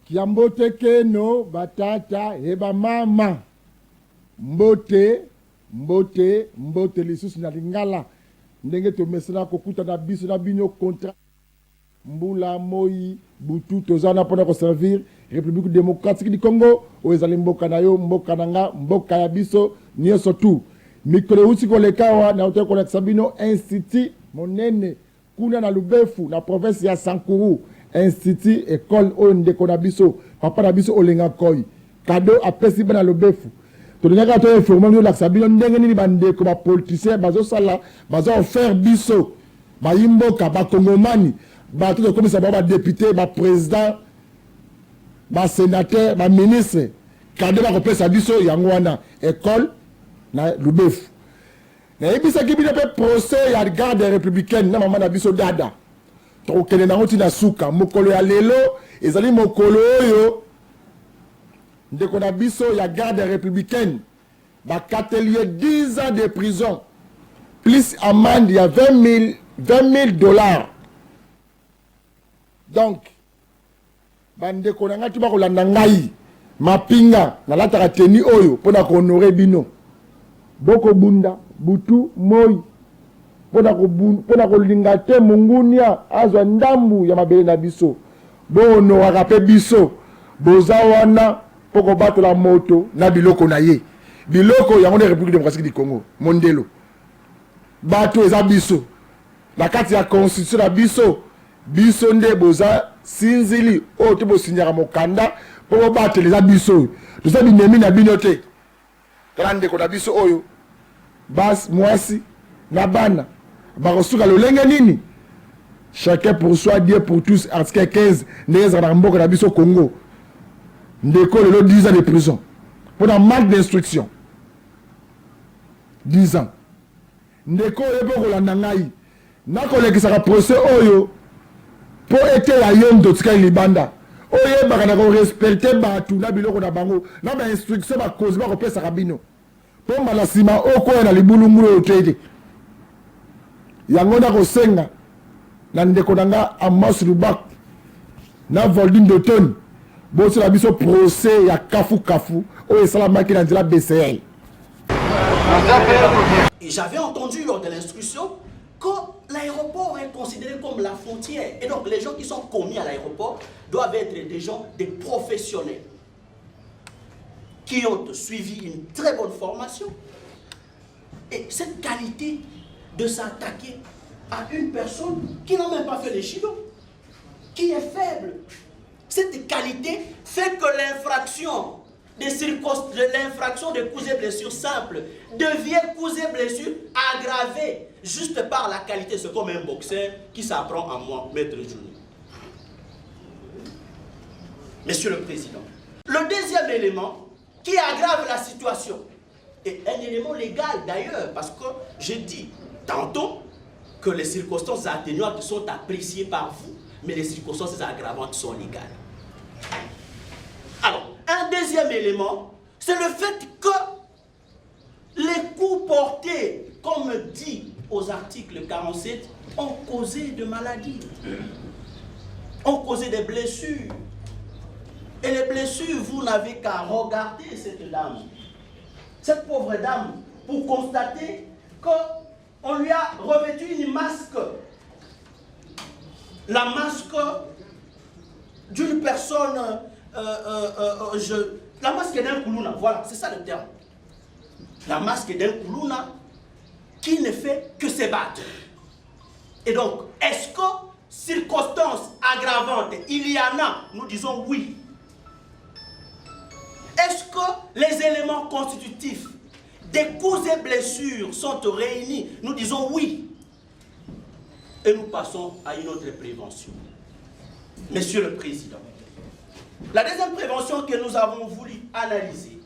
Kiambote keno batata eba mama. Mbote lisusu na lingala. Ndenge to mesena kokuta na biso na bino kontra. Mbula moi butu tozana pona ko servir République démocratique du Congo oezali mboka na yo mboka nanga mboka ya biso nyoso tu. Mikolo uti ko lekawa na hotel ko Sabino Institut monene kuna na Lubefu na province ya Sankuru. Institut école ondeko na biso papa na biso olenga koi cadeau apesi bana Lubefu to nyaka to informer la Sabino ndenge nini bandeko ba politicien bazo sala bazo offert biso ba yimboka ba kongomani ba tout comme ça ba député ba président ba sénateur ba ministre cadeau ba kopesa biso yango wana école na Lubefu na ebisa kibina pe procès ya garde républicaine na mama na biso dada to kele na ngoti na suka mokolo ya lelo ezali mokolo oyo ndeko na biso ya garde républicaine ba katelier 10 ans de prison plus amende ya 20 000 dollars. Donc bandeko na ngati ba kolanda ngai mapinga na lataka teni oyo pona ko honorer bino boko bunda butu moi pona ko linga te mungunia azwa ndambu ya mabele na biso bono wakape biso boza wana poko bato la moto na biloko na ye biloko yango na République démocratique du Congo mondelo bato eza biso na kati ya constitution na biso nde boza sinzili o te bo sinyaka mokanda poko bato les biso toza binemi na bino te grande ko na biso oyo bas mwasi na bana bakosuka lolenge nini chacun pour soi Dieu pour tous article 15 ndeza na mboka na biso Congo ndeko lelo 10 ans de prison pour un manque d'instruction 10 ans ndeko yebo kolanda ngai nakolekisaka procès oyo po ete ya yondo tika libanda oyo bakana ko respecter batu na biloko na bango na ba instruction ba cause ba kopesa kabino po mbala sima oko na libulungulu otete yango na kosenga na ndeko nanga Amos Lubak na Voldine d'automne boso la biso procès ya kafu o esalamaki na nzela BCL. Et j'avais entendu lors de l'instruction que l'aéroport est considéré comme la frontière. Et donc les gens qui sont commis à l'aéroport doivent être des gens, des professionnels qui ont suivi une très bonne formation. Et cette qualité de s'attaquer à une personne qui n'a même pas fait les chilo, qui est faible, cette qualité fait que l'infraction de cause et blessure simple devient cause et blessure aggravée juste par la qualité. C'est comme un boxeur qui s'apprend à moi, maître Jouni. Monsieur le Président, le deuxième élément qui aggrave la situation est un élément légal d'ailleurs, parce que j'ai dit tantôt que les circonstances atténuantes sont appréciées par vous, mais les circonstances aggravantes sont légales. Alors, un deuxième élément, c'est le fait que les coups portés, comme dit aux articles 47, ont causé de maladies, ont causé des blessures. Et les blessures, vous n'avez qu'à regarder cette dame, cette pauvre dame, pour constater qu'on lui a revêtu une masque, la masque d'une personne, la masque d'un Koulouna, voilà, c'est ça le terme. La masque d'un Koulouna qui ne fait que se battre. Et donc, est-ce que circonstances aggravantes, il y en a? Nous disons oui. Est-ce que les éléments constitutifs des coups et blessures sont réunis? Nous disons oui. Et nous passons à une autre prévention. Monsieur le Président, la deuxième prévention que nous avons voulu analyser,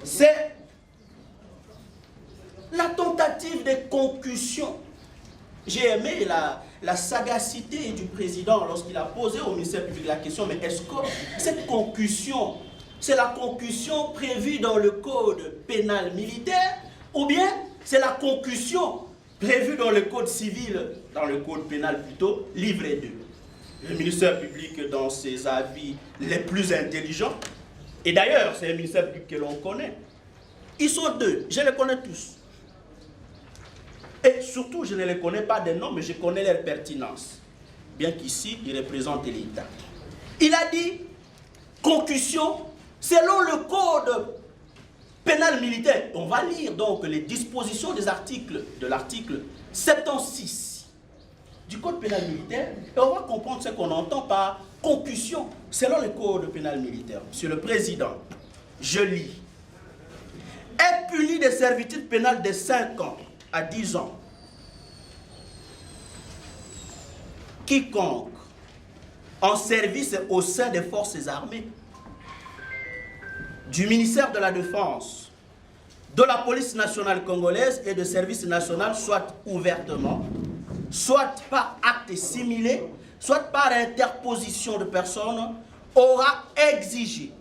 c'est la tentative de concussion. J'ai aimé la sagacité du président lorsqu'il a posé au ministère public la question, mais est-ce que cette concussion, c'est la concussion prévue dans le code pénal militaire, ou bien c'est la concussion prévue dans le code civil, dans le code pénal plutôt, livret 2. Le ministère public, dans ses avis les plus intelligents, et d'ailleurs, c'est un ministère public que l'on connaît, ils sont deux, je les connais tous. Et surtout, je ne les connais pas des noms, mais je connais leur pertinence. Bien qu'ici, ils représentent l'État. Il a dit, concussion, selon le code pénal militaire. On va lire donc les dispositions des articles, de l'article 76 du code pénal militaire, et on va comprendre ce qu'on entend par concussion, selon le code pénal militaire. Monsieur le Président, je lis. Est puni de servitude pénale de 5 ans à 10 ans quiconque en service au sein des forces armées, du ministère de la Défense, de la police nationale congolaise et de service national, soit ouvertement, soit par acte similé, soit par interposition de personnes, aura exigé,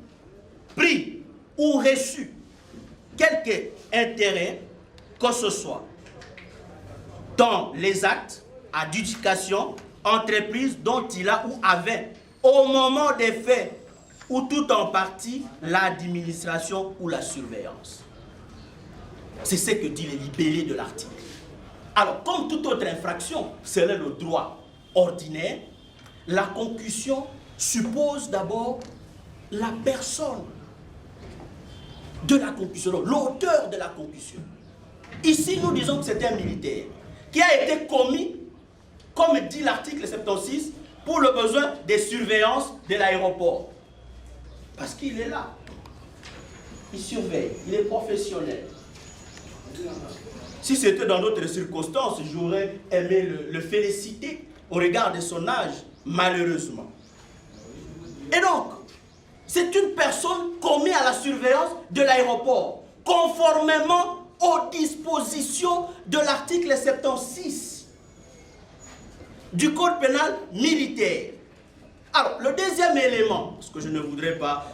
pris ou reçu quelque intérêt que ce soit dans les actes, adjudications, entreprises dont il a ou avait, au moment des faits, ou tout en partie, l'administration ou la surveillance. C'est ce que dit le libellé de l'article. Alors, comme toute autre infraction, selon le droit ordinaire, la concussion suppose d'abord la personne de la concussion, l'auteur de la concussion. Ici, nous disons que c'est un militaire qui a été commis, comme dit l'article 76, pour le besoin des surveillances de l'aéroport. Parce qu'il est là. Il surveille, il est professionnel. Si c'était dans d'autres circonstances, j'aurais aimé le féliciter au regard de son âge, malheureusement. Et donc, c'est une personne commise à la surveillance de l'aéroport, conformément aux dispositions de l'article 76 du Code pénal militaire. Alors, le deuxième élément, parce que je ne voudrais pas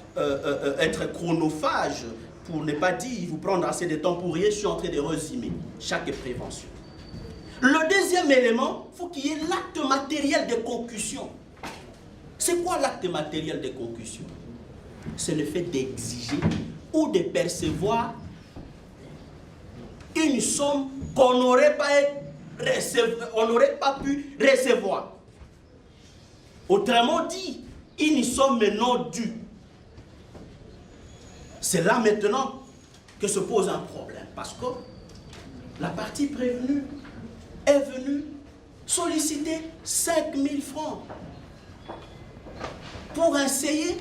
être chronophage, pour ne pas dire, vous prendre assez de temps pour rien, je suis en train de résumer chaque prévention. Le deuxième élément, il faut qu'il y ait l'acte matériel de concussion. C'est quoi l'acte matériel de concussion? C'est le fait d'exiger ou de percevoir une somme qu'on n'aurait pas pu recevoir. Autrement dit, une somme non due. C'est là maintenant que se pose un problème, parce que la partie prévenue est venue solliciter 5 000 francs pour essayer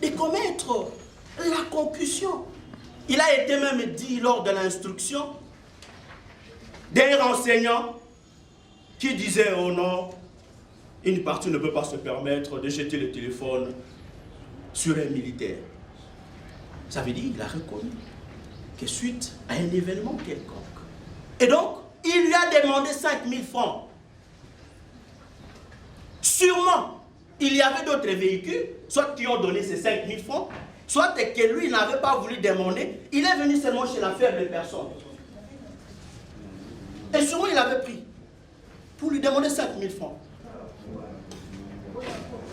de commettre la concussion. Il a été même dit lors de l'instruction d'un renseignant qui disait oh non, une partie ne peut pas se permettre de jeter le téléphone sur un militaire. Ça veut dire qu'il a reconnu que suite à un événement quelconque. Et donc, il lui a demandé 5 000 francs. Sûrement, il y avait d'autres véhicules, soit qui ont donné ces 5 000 francs, soit que lui n'avait pas voulu demander. Il est venu seulement chez la faible personne. Et sûrement, il avait pris pour lui demander 5 000 francs.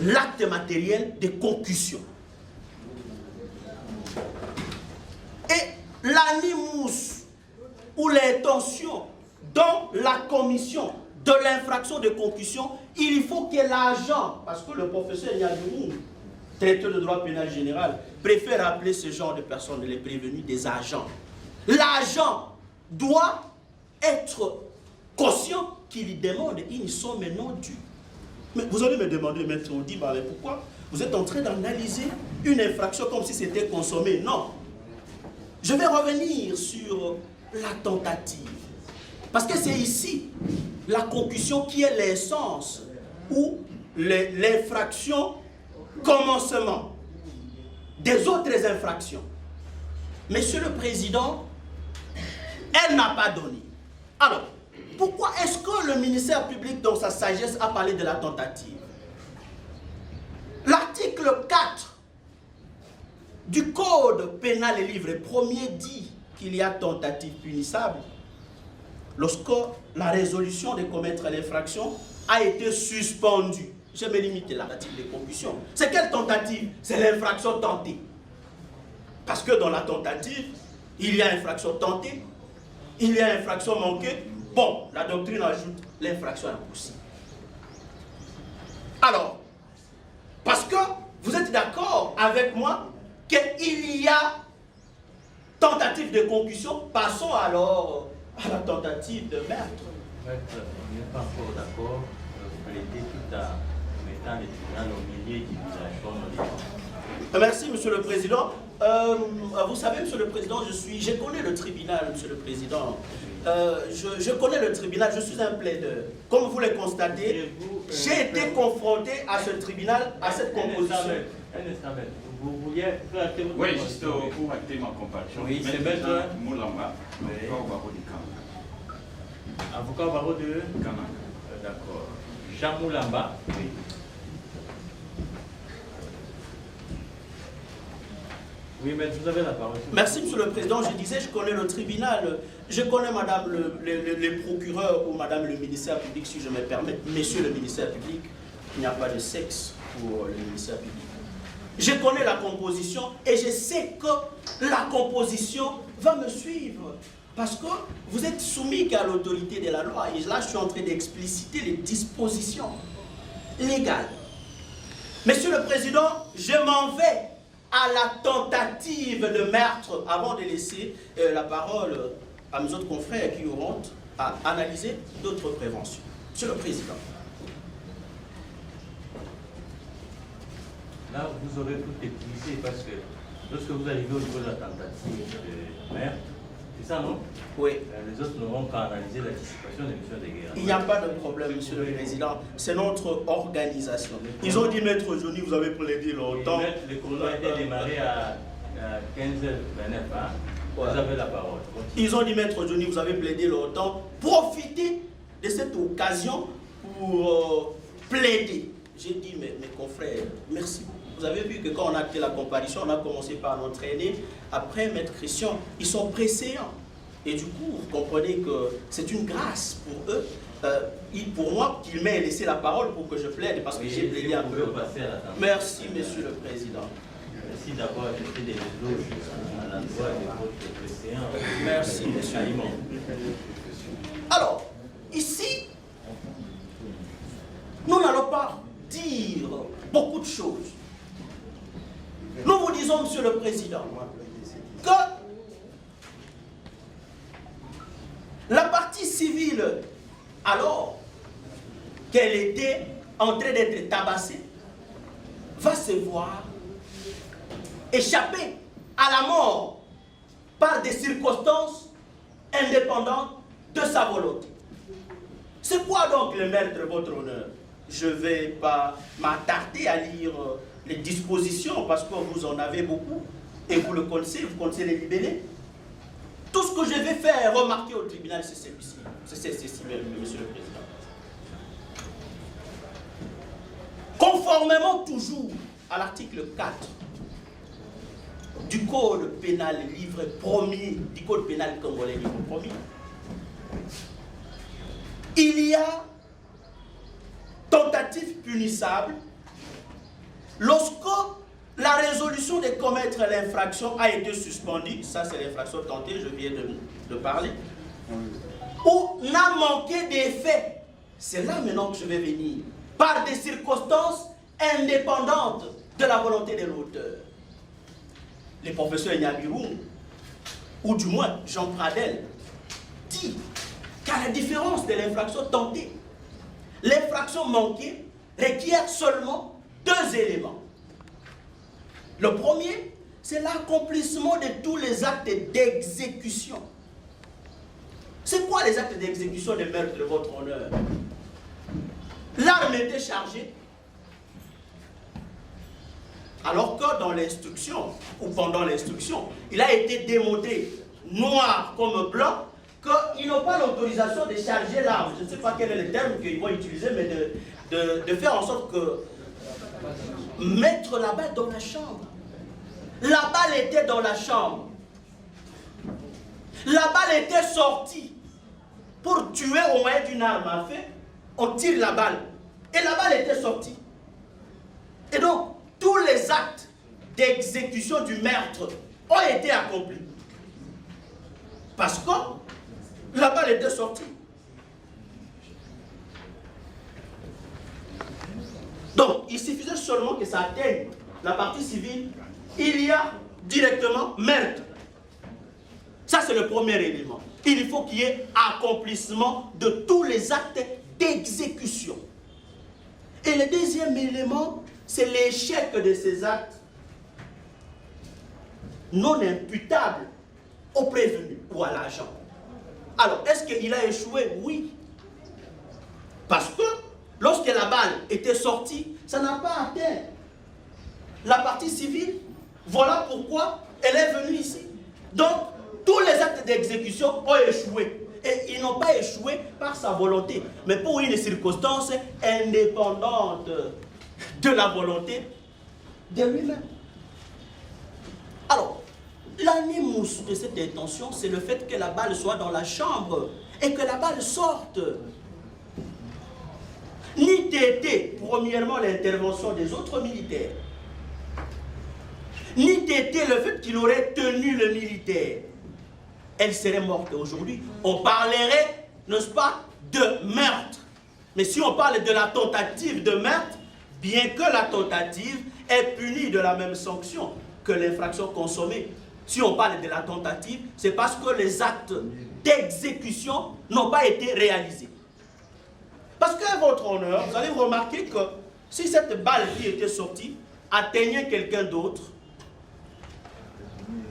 L'acte matériel de concussion. Et l'animus ou l'intention dans la commission de l'infraction de concussion, il faut que l'agent, parce que le professeur Niadoumou, traiteur de droit pénal général, préfère appeler ce genre de personnes, les prévenus, des agents. L'agent doit être conscient qu'il demande une somme non due. Mais vous allez me demander, maître Audi, mais pourquoi vous êtes en train d'analyser une infraction comme si c'était consommé? Non. Je vais revenir sur la tentative. Parce que c'est ici la concussion qui est l'essence ou l'infraction commencement des autres infractions. Monsieur le Président, elle n'a pas donné. Alors, pourquoi est-ce que le ministère public, dans sa sagesse, a parlé de la tentative? L'article 4 du Code pénal et livre premier dit qu'il y a tentative punissable lorsque la résolution de commettre l'infraction a été suspendue. je me limite à la tentative de concussion. C'est quelle tentative? C'est l'infraction tentée. Parce que dans la tentative, il y a infraction tentée, il y a infraction manquée. Bon, la doctrine ajoute l'infraction impossible. Alors, parce que vous êtes d'accord avec moi qu'il y a tentative de concussion, passons alors à la tentative de meurtre. Maître, on n'est pas encore d'accord. Vous plaidez tout en mettant le tribunal au milieu du village, comme on dit. Merci, Monsieur le Président. Vous savez, Monsieur le Président, je connais le tribunal, Monsieur le Président. Je connais le tribunal, je suis un plaideur. Comme vous le constatez, j'ai été confronté à ce tribunal, à cette composition. Un instant, maître. Vous vouliez faire acter votre Oui, juste pour acter ma comparution. Oui, c'est maître. Moulamba, Oui. avocat au barreau de Kanaka. Avocat au barreau de Kanaka. D'accord. Jean Moulamba. Oui. Oui, maître, vous avez la parole. Merci, Monsieur le Président. Je disais, je connais le tribunal, je connais Madame les procureurs ou Madame le ministère public, si je me permets. Messieurs le ministère public, il n'y a pas de sexe pour le ministère public. Je connais la composition et je sais que la composition va me suivre. Parce que vous êtes soumis qu'à l'autorité de la loi. Et là, je suis en train d'expliciter les dispositions légales. Monsieur le Président, je m'en vais à la tentative de meurtre avant de laisser la parole à mes autres confrères qui auront à analyser d'autres préventions. Monsieur le Président. Là, vous aurez tout épuisé parce que lorsque vous arrivez au niveau de la tentative de meurtre, c'est ça, non? Oui. Les autres n'auront qu'à analyser la disparition des missions de guerre. Il n'y a pas de problème, Monsieur le Président. C'est notre organisation. Ils ont dit, Maître Johnny, vous avez plaidé longtemps. Le chrono a été démarré à 15h29. Hein? Ouais. Vous avez la parole. Ils ont dit, Maître Johnny, vous avez plaidé longtemps. Profitez de cette occasion pour plaider. J'ai dit, mes confrères, merci beaucoup. Vous avez vu que quand on a acté la comparution, on a commencé par l'entraîner. Après, Maître Christian, ils sont pressés. Et du coup, vous comprenez que c'est une grâce pour eux. Pour moi, qu'il m'ait laissé la parole pour que je plaide, parce que Oui, j'ai plaidé un peu. Merci, Monsieur le Président. Merci d'avoir fait des éloges à l'endroit de votre préséant. Merci, Monsieur. Alors, ici, nous n'allons pas dire beaucoup de choses. Nous vous disons, Monsieur le Président, que la partie civile, alors qu'elle était en train d'être tabassée, va se voir échapper à la mort par des circonstances indépendantes de sa volonté. C'est quoi donc le meurtre, votre honneur? Je ne vais pas m'attarder à lire les dispositions parce que vous en avez beaucoup et vous le connaissez, vous connaissez les libellés. Tout ce que je vais faire remarquer au tribunal, c'est celui-ci. C'est ceci, Monsieur le Président. Conformément toujours à l'article 4 du Code pénal livre premier, du Code pénal congolais livre premier, il y a tentative punissable lorsque la résolution de commettre l'infraction a été suspendue, ça c'est l'infraction tentée, je viens de parler, ou n'a manqué d'effet, c'est là maintenant que je vais venir, par des circonstances indépendantes de la volonté de l'auteur. Le professeur Nyabirou, ou du moins Jean Pradel, dit qu'à la différence de l'infraction tentée, l'infraction manquée requiert seulement deux éléments. Le premier, c'est l'accomplissement de tous les actes d'exécution. C'est quoi les actes d'exécution de meurtre de votre honneur? L'arme était chargée, alors que dans l'instruction, ou pendant l'instruction, il a été démontré, noir comme blanc, qu'ils n'ont pas l'autorisation de charger l'arme. Je ne sais pas quel est le terme qu'ils vont utiliser, mais de faire en sorte que mettre la balle dans la chambre. La balle était dans la chambre. La balle était sortie. Pour tuer au moyen d'une arme à feu, on tire la balle. Et la balle était sortie. Et donc, tous les actes d'exécution du meurtre ont été accomplis. Parce que la balle était sortie. Donc, il suffisait seulement que ça atteigne la partie civile. Il y a directement meurtre. Ça, c'est le premier élément. Il faut qu'il y ait accomplissement de tous les actes d'exécution. Et le deuxième élément, c'est l'échec de ces actes non imputables au prévenu ou à l'agent. Alors, est-ce qu'il a échoué? Oui. Parce que lorsque la balle était sortie, ça n'a pas atteint la partie civile. Voilà pourquoi elle est venue ici. Donc, tous les actes d'exécution ont échoué. Et ils n'ont pas échoué par sa volonté, mais pour une circonstance indépendante de la volonté de lui-même. Alors, l'animus de cette intention, c'est le fait que la balle soit dans la chambre et que la balle sorte. N'eût été, premièrement, l'intervention des autres militaires, n'eût été le fait qu'il aurait tenu le militaire, elle serait morte aujourd'hui. On parlerait, n'est-ce pas, de meurtre. Mais si on parle de la tentative de meurtre, bien que la tentative est punie de la même sanction que l'infraction consommée, si on parle de la tentative, c'est parce que les actes d'exécution n'ont pas été réalisés. Parce que, votre honneur, vous allez remarquer que si cette balle qui était sortie atteignait quelqu'un d'autre,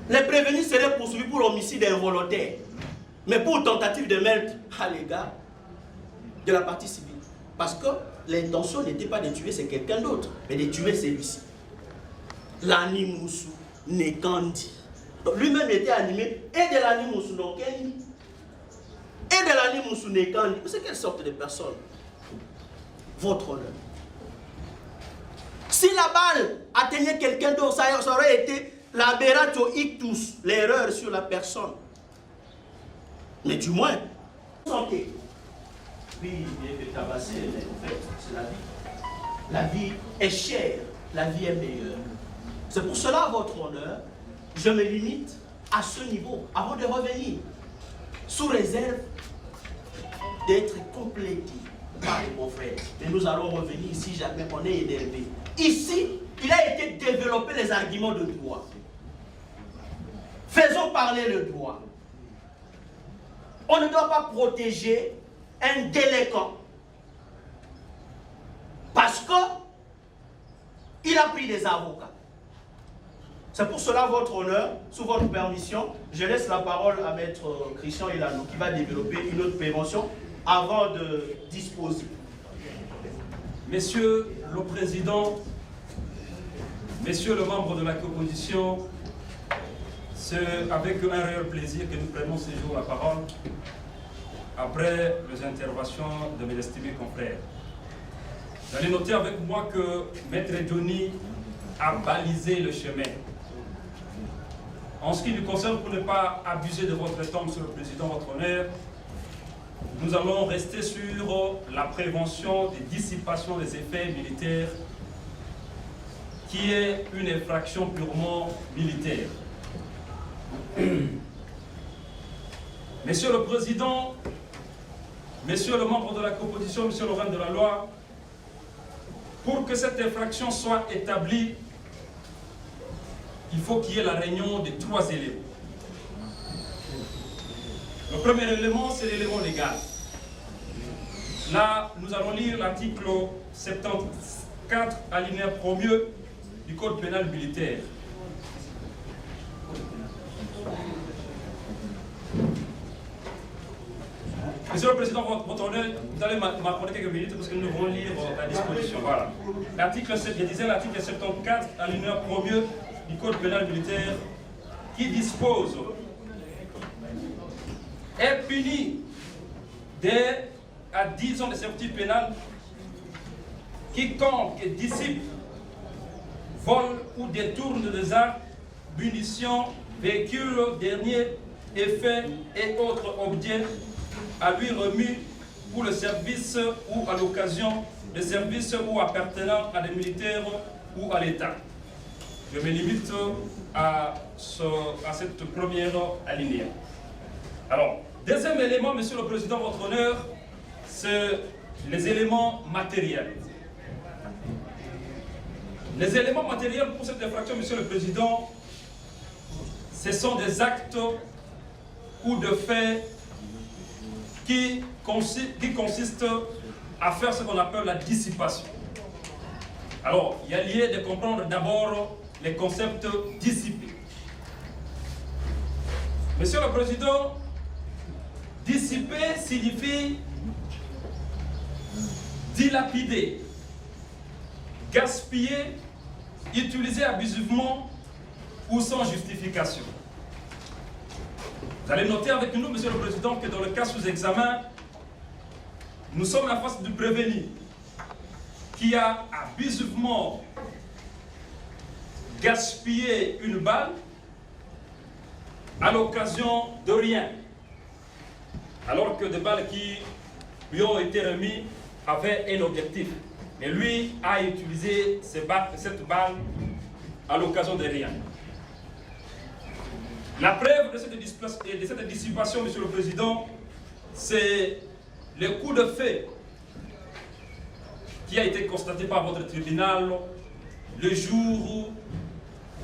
les prévenus seraient poursuivis pour homicide involontaire. Mais pour tentative de meurtre à l'égard de la partie civile. Parce que l'intention n'était pas de tuer quelqu'un d'autre, mais de tuer celui-ci. L'animus nekandi. Donc lui-même était animé et de l'animus nokendi et de l'animus nekandi. C'est quelle sorte de personne? Votre honneur. Si la balle atteignait quelqu'un d'autre, ça aurait été l'aberratio ictus, l'erreur sur la personne. Mais du moins, santé. Puis, bien que tabassé, mais en fait, c'est la vie. La vie est chère, la vie est meilleure. C'est pour cela, votre honneur, je me limite à ce niveau, avant de revenir, sous réserve d'être complété par les confrères. Mais nous allons revenir si jamais on est énervé. Ici, il a été développé les arguments de droit. Faisons parler le droit. On ne doit pas protéger un délinquant parce qu'il a pris des avocats. C'est pour cela, votre honneur, sous votre permission, je laisse la parole à Maître Christian Elano qui va développer une autre prévention avant de disposer. Monsieur le Président, Messieurs les membres de la composition, c'est avec un réel plaisir que nous prenons ce jour la parole après les interventions de mes estimés confrères. Vous allez noter avec moi que Maître Johnny a balisé le chemin. En ce qui nous concerne, pour ne pas abuser de votre temps, Monsieur le Président, votre honneur, nous allons rester sur la prévention des dissipations des effets militaires, qui est une infraction purement militaire. Monsieur le Président, Messieurs les membres de la composition, Monsieur le reine de la loi, pour que cette infraction soit établie, il faut qu'il y ait la réunion de 3 éléments. Le premier élément, c'est l'élément légal. Là, nous allons lire l'article 74, alinéa 1er du Code pénal militaire. Monsieur le Président, votre honneur, vous allez m'accorder quelques minutes parce que nous devons lire la disposition. Voilà. L'article 74, alinéa 1er du Code pénal militaire qui dispose est puni à 10 ans de servitude pénale quiconque dissipe, vole ou détourne des armes, munitions, véhicules, derniers effets et autres objets à lui remis pour le service ou à l'occasion de service ou appartenant à des militaires ou à l'État. Je me limite à cette première alinéa. Alors, deuxième élément, Monsieur le Président, votre honneur, c'est les éléments matériels. Les éléments matériels pour cette infraction, Monsieur le Président, ce sont des actes ou de faits qui consistent à faire ce qu'on appelle la dissipation. Alors, il y a lieu de comprendre d'abord les concepts dissipés. Monsieur le Président, dissiper signifie dilapider, gaspiller, utiliser abusivement ou sans justification. Vous allez noter avec nous, Monsieur le Président, que dans le cas sous examen, nous sommes en face du prévenu qui a abusivement gaspillé une balle à l'occasion de rien, alors que des balles qui lui ont été remises avaient un objectif. Mais lui a utilisé cette balle à l'occasion de rien. La preuve de cette dissipation, Monsieur le Président, c'est le coup de feu qui a été constaté par votre tribunal le jour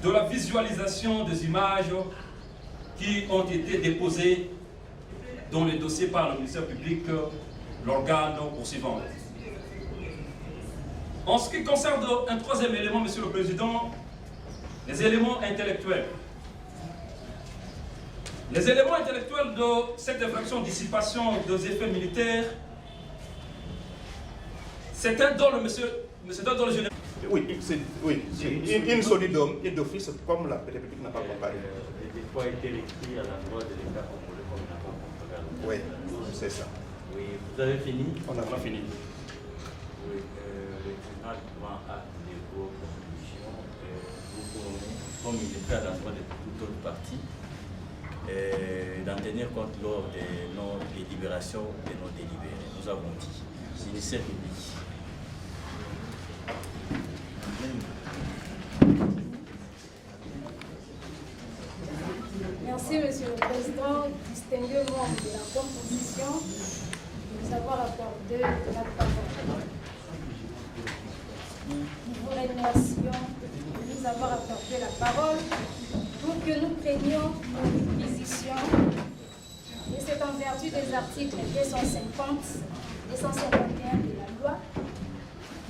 de la visualisation des images qui ont été déposées dans le dossier par le ministère public, l'organe poursuivant. En ce qui concerne un troisième élément, Monsieur le Président, les éléments intellectuels. Les éléments intellectuels de cette infraction de dissipation des effets militaires, c'est un don, monsieur dans le général. Oui, une solidum et d'office, comme la République n'a pas comparé. Les dépôts a été écrit à l'endroit de l'État congolais comme n'a pas comparé. Oui, c'est ça. Oui, vous avez fini? On n'a pas fini. Oui, le tribunal prend acte de vos conclusions. Vous promettez, comme il est fait à l'endroit de toute autre partie, d'en tenir compte lors de nos délibérations et nos délibérés. Nous avons dit, ministère public. Merci, Monsieur le Président, distingué membre de la composition, de nous avoir accordé la parole. Nous vous remercions de nous avoir accordé la parole pour que nous prenions nos réquisitions. Et c'est en vertu des articles 250 et 151 de la loi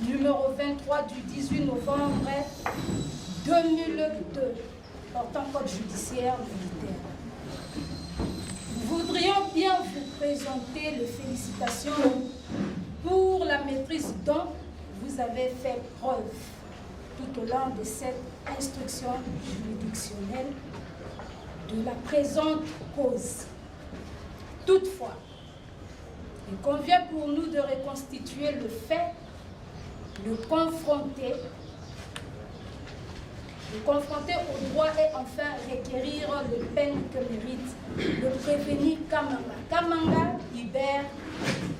numéro 23 du 18 novembre 2002 portant code judiciaire militaire. Nous voudrions bien vous présenter les félicitations pour la maîtrise dont vous avez fait preuve tout au long de cette instruction juridictionnelle de la présente cause. Toutefois, il convient pour nous de reconstituer le fait, le confronter au droit et enfin requérir les peines que mérite le prévenu Kamanga. Kamanga Hubert,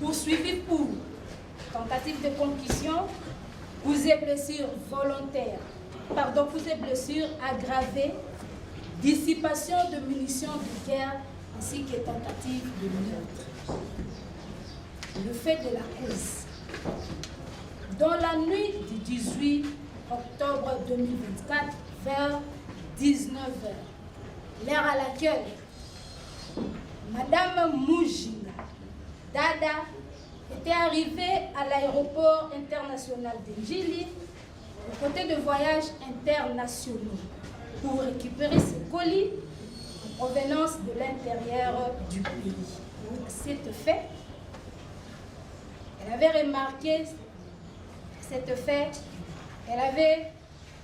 poursuivi pour tentative de concussion, coups et blessures volontaires, coups et blessures aggravées, dissipation de munitions de guerre ainsi que tentative de meurtre. Le fait de la cause. Dans la nuit du 18 octobre 2024, vers 19h, l'heure à laquelle Madame Mujinga Dada était arrivée à l'aéroport international de Njili, au côté de voyages internationaux, pour récupérer ses colis en provenance de l'intérieur du pays. Donc, c'est fait. Elle avait remarqué cet fait. Elle avait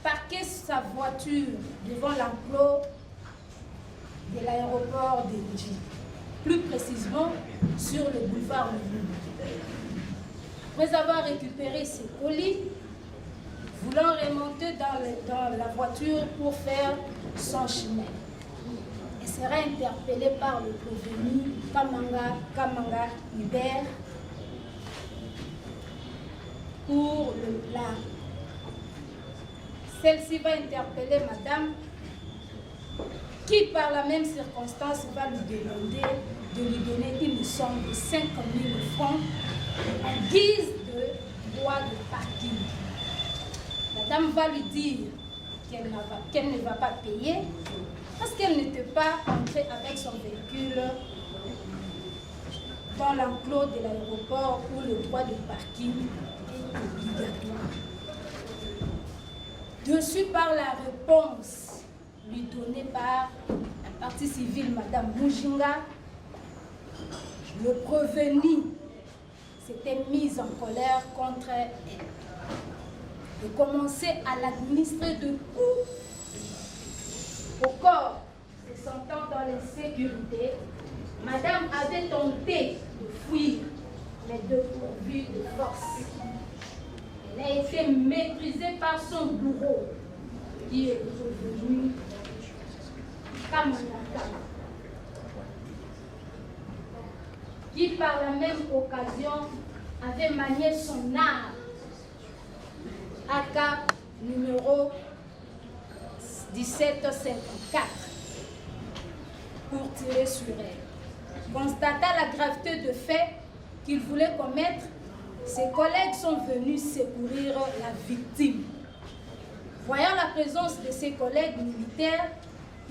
parqué sa voiture devant l'enclos de l'aéroport de Njili, plus précisément sur le boulevard Lumumba. Après avoir récupéré ses colis, voulant remonter dans la voiture pour faire son chemin, elle sera interpellée par le prévenu Kamanga Hubert Celle-ci va interpeller madame, qui par la même circonstance va lui demander de lui donner une somme de 5 000 francs en guise de droit de parking. La dame va lui dire qu'elle ne va pas payer parce qu'elle n'était pas entrée avec son véhicule dans l'enclos de l'aéroport où le droit de parking est obligatoire. Dessus par la réponse lui donnée par la partie civile, Madame Mujinga, le prévenu s'était mis en colère contre elle et commençait à l'administrer de coups au corps. Se sentant dans l'insécurité, Madame avait tenté de fuir, mais dépourvue de force. Elle a été maîtrisée par son bourreau, qui est devenu Kamanaka, qui par la même occasion avait manié son arme, AK numéro 1754, pour tirer sur elle. Constatant la gravité de fait qu'il voulait commettre, ses collègues sont venus secourir la victime. Voyant la présence de ses collègues militaires,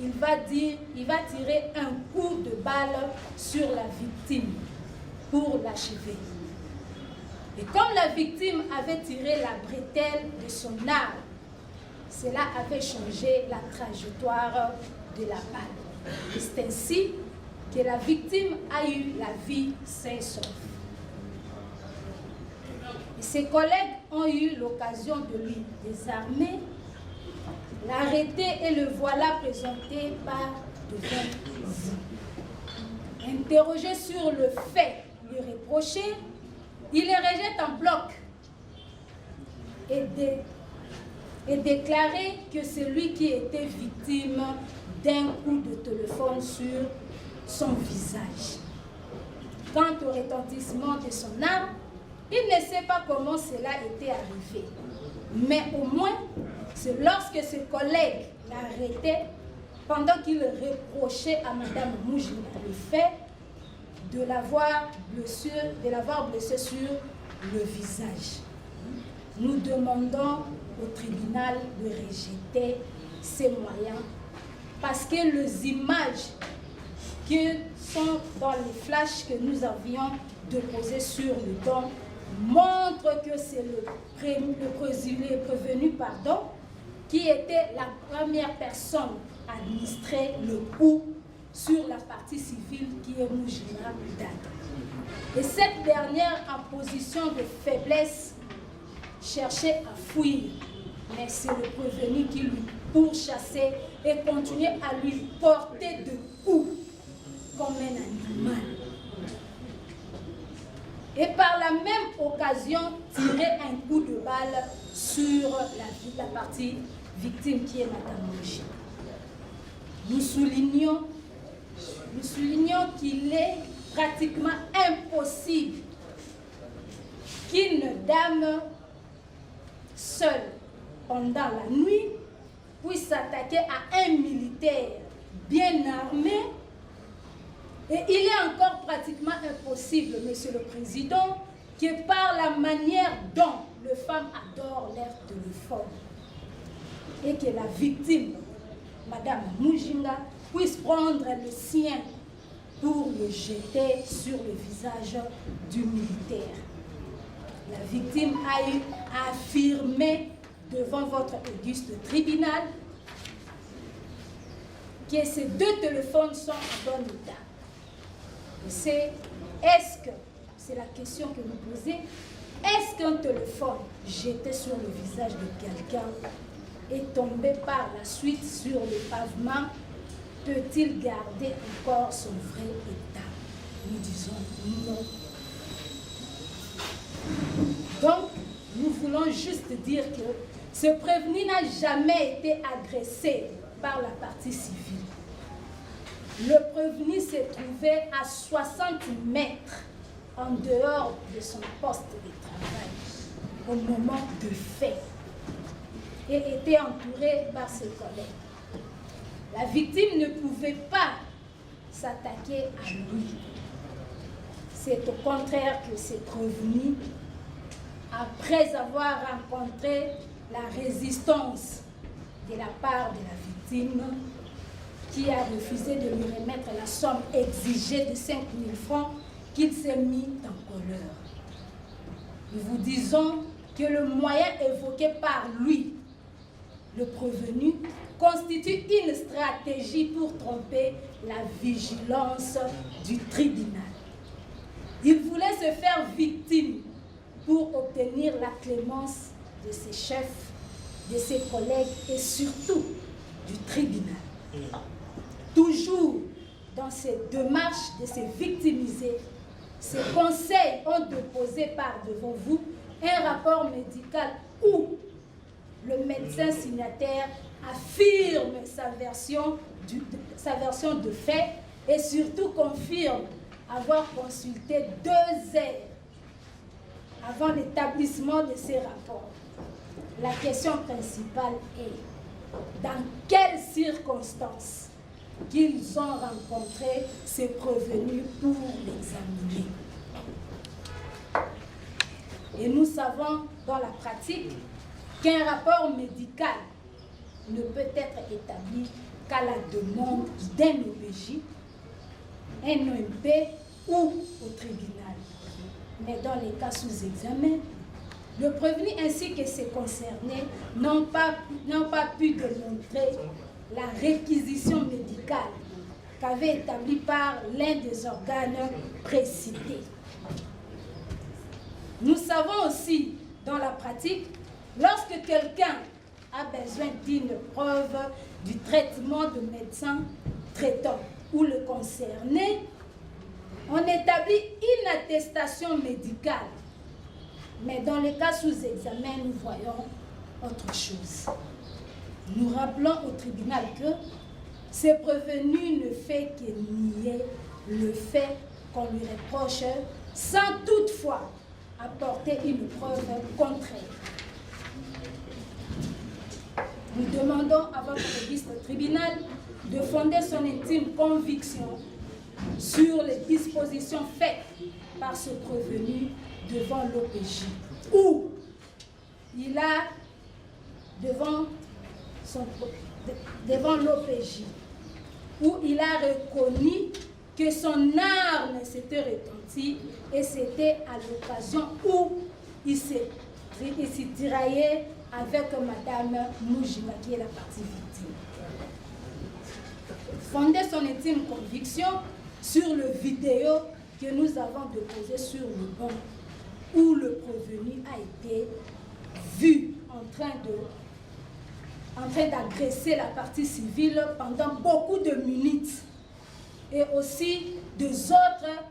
il va tirer un coup de balle sur la victime pour l'achever. Et comme la victime avait tiré la bretelle de son arme, cela avait changé la trajectoire de la balle. C'est ainsi que la victime a eu la vie saine et sauve. Et ses collègues ont eu l'occasion de lui désarmer, l'arrêter et le voilà présenté par devant vous. Interrogé sur le fait lui reproché, il les rejette en bloc et déclaré que c'est lui qui était victime d'un coup de téléphone sur son visage. Quant au retentissement de son arme, il ne sait pas comment cela était arrivé. Mais au moins, c'est lorsque ses collègues l'arrêtaient, pendant qu'il reprochait à Mme Mujinga le fait de l'avoir blessé sur le visage. Nous demandons au tribunal de rejeter ces moyens parce que les images qui sont dans les flashs que nous avions déposés sur le don montrent que c'est le prévenu qui était la première personne à administrer le coup sur la partie civile qui est Mujinga Dada. Et cette dernière, en position de faiblesse, cherchait à fuir, mais c'est le prévenu qui lui pourchassait et continuait à lui porter de coups comme un animal. Et par la même occasion, tirer un coup de balle sur la partie victime qui est Mme Mujinga. Nous soulignons qu'il est pratiquement impossible qu'une dame seule pendant la nuit puisse s'attaquer à un militaire bien armé. Et il est encore pratiquement impossible, Monsieur le Président, que par la manière dont les femmes adorent leur téléphone et que la victime, Mme Mujinga, puisse prendre le sien pour le jeter sur le visage du militaire. La victime a eu à affirmer devant votre auguste tribunal que ces deux téléphones sont en bon état. C'est la question que vous posez, est-ce qu'un téléphone jeté sur le visage de quelqu'un est tombé par la suite sur le pavement, peut-il garder encore son vrai état? Nous disons non. Donc, nous voulons juste dire que ce prévenu n'a jamais été agressé par la partie civile. Le prévenu s'est trouvé à 60 mètres en dehors de son poste de travail au moment de fait. et était entouré par ses collègues. La victime ne pouvait pas s'attaquer à lui. C'est au contraire que s'est prévenu, après avoir rencontré la résistance de la part de la victime, qui a refusé de lui remettre la somme exigée de 5 000 francs, qu'il s'est mis en colère. Nous vous disons que le moyen évoqué par lui, le prévenu, constitue une stratégie pour tromper la vigilance du tribunal. Il voulait se faire victime pour obtenir la clémence de ses chefs, de ses collègues et surtout du tribunal. Toujours dans cette démarche de se victimiser, ces conseils ont déposé par devant vous un rapport médical où le médecin signataire affirme sa version de fait et surtout confirme avoir consulté 2 heures avant l'établissement de ces rapports. La question principale est dans quelles circonstances qu'ils ont rencontré ces prévenus pour l'examiner. Et nous savons dans la pratique qu'un rapport médical ne peut être établi qu'à la demande d'un OPJ, un OMP ou au tribunal. Mais dans les cas sous examen, le prévenu ainsi que ses concernés n'ont pas pu démontrer la réquisition médicale qu'avait établie par l'un des organes précités. Nous savons aussi dans la pratique, lorsque quelqu'un a besoin d'une preuve du traitement de médecin traitant ou le concerné, on établit une attestation médicale. Mais dans les cas sous examen, nous voyons autre chose. Nous rappelons au tribunal que ce prévenu ne fait que nier le fait qu'on lui reproche sans toutefois apporter une preuve contraire. Nous demandons à votre registre tribunal de fonder son intime conviction sur les dispositions faites par ce prévenu devant l'OPJ, où il a devant l'OPJ, où il a reconnu que son arme s'était retentie et c'était à l'occasion où il s'est tiraillé avec Madame Moujima, qui est la partie victime. Fonder son intime conviction sur le vidéo que nous avons déposé sur le banc, où le prévenu a été vu en train d'agresser la partie civile pendant beaucoup de minutes, et aussi des autres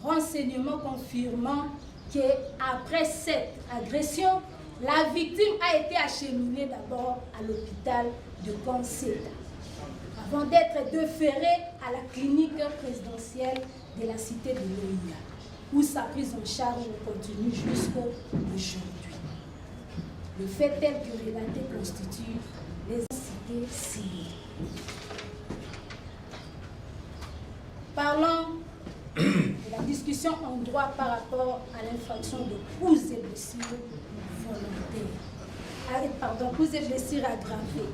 renseignements confirmant qu'après cette agression, la victime a été acheminée d'abord à l'hôpital de Kanseta, avant d'être déférée à la clinique présidentielle de la cité de l'OIA, où sa prise en charge continue jusqu'aujourd'hui. Le fait tel que relaté constitue les cités civiles. Parlons de la discussion en droit par rapport à l'infraction de coups et blessures volontaires. Coups et blessures aggravées.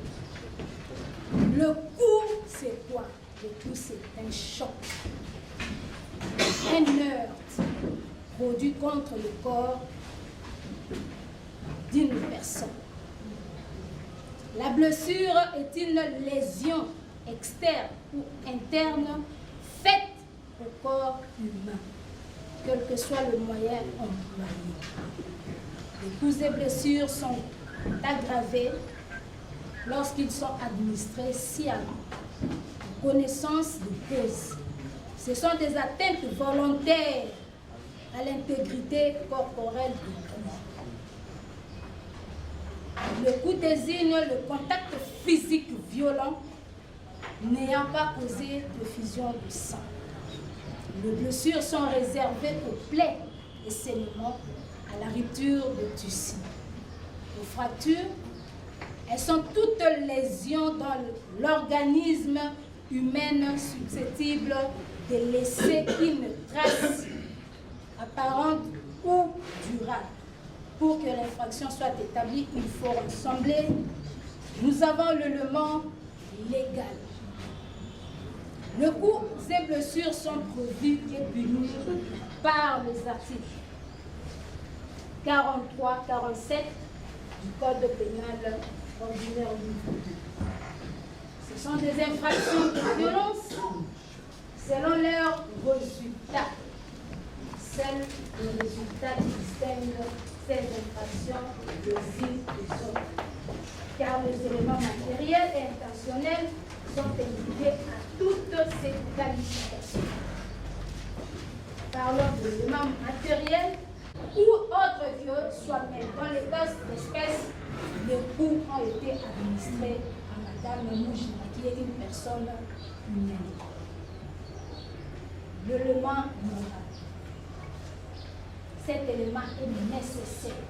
Le coup, c'est quoi? Le coup, c'est un choc, un meurtre produit contre le corps d'une personne. La blessure est une lésion externe ou interne faite au corps humain, quel que soit le moyen employé. Les coups et blessures sont aggravés lorsqu'ils sont administrés sciemment, en connaissance de cause. Ce sont des atteintes volontaires à l'intégrité corporelle du coup. Le coup désigne le contact physique violent n'ayant pas causé de fusion de sang. Les blessures sont réservées aux plaies et saignements, à la rupture de tissu, aux fractures Elles sont toutes lésions dans l'organisme humain susceptible de laisser une trace apparente ou durable. Pour que l'infraction soit établie, il faut rassembler. Nous avons l'élément légal. Le coût et blessures sont prévus et punis par les articles 43, 47 du Code pénal ordinaire. Ce sont des infractions de violence selon leurs résultats. Seuls les résultats qui distinguent ces infractions des îles et autres. Car les éléments matériels et intentionnels sont éliminés à toutes ces qualifications. Parlons de l'élément matériel ou autre que soit même dans les cas d'espèces, les coups ont été administrés à Madame Moujina, qui est une personne humaine. L'élément moral. Cet élément est nécessaire.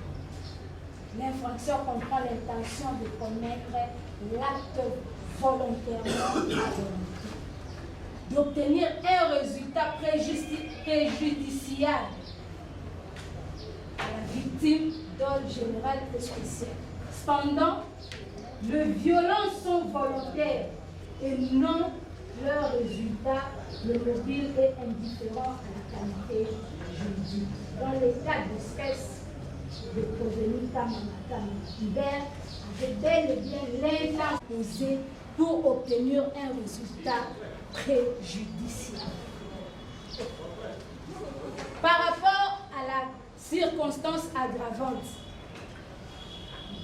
L'infraction comprend l'intention de commettre l'acte volontairement, d'obtenir un résultat préjudiciable à la victime d'ordre général et spécial. Cependant, les violences sont volontaires et non leur résultat. Le mobile est indifférent à la qualité juridique. Dans les cas d'espèces, le prévenu Kamama Hubert avait bel et bien l'intention posée pour obtenir un résultat préjudiciable. Par rapport à la circonstance aggravante,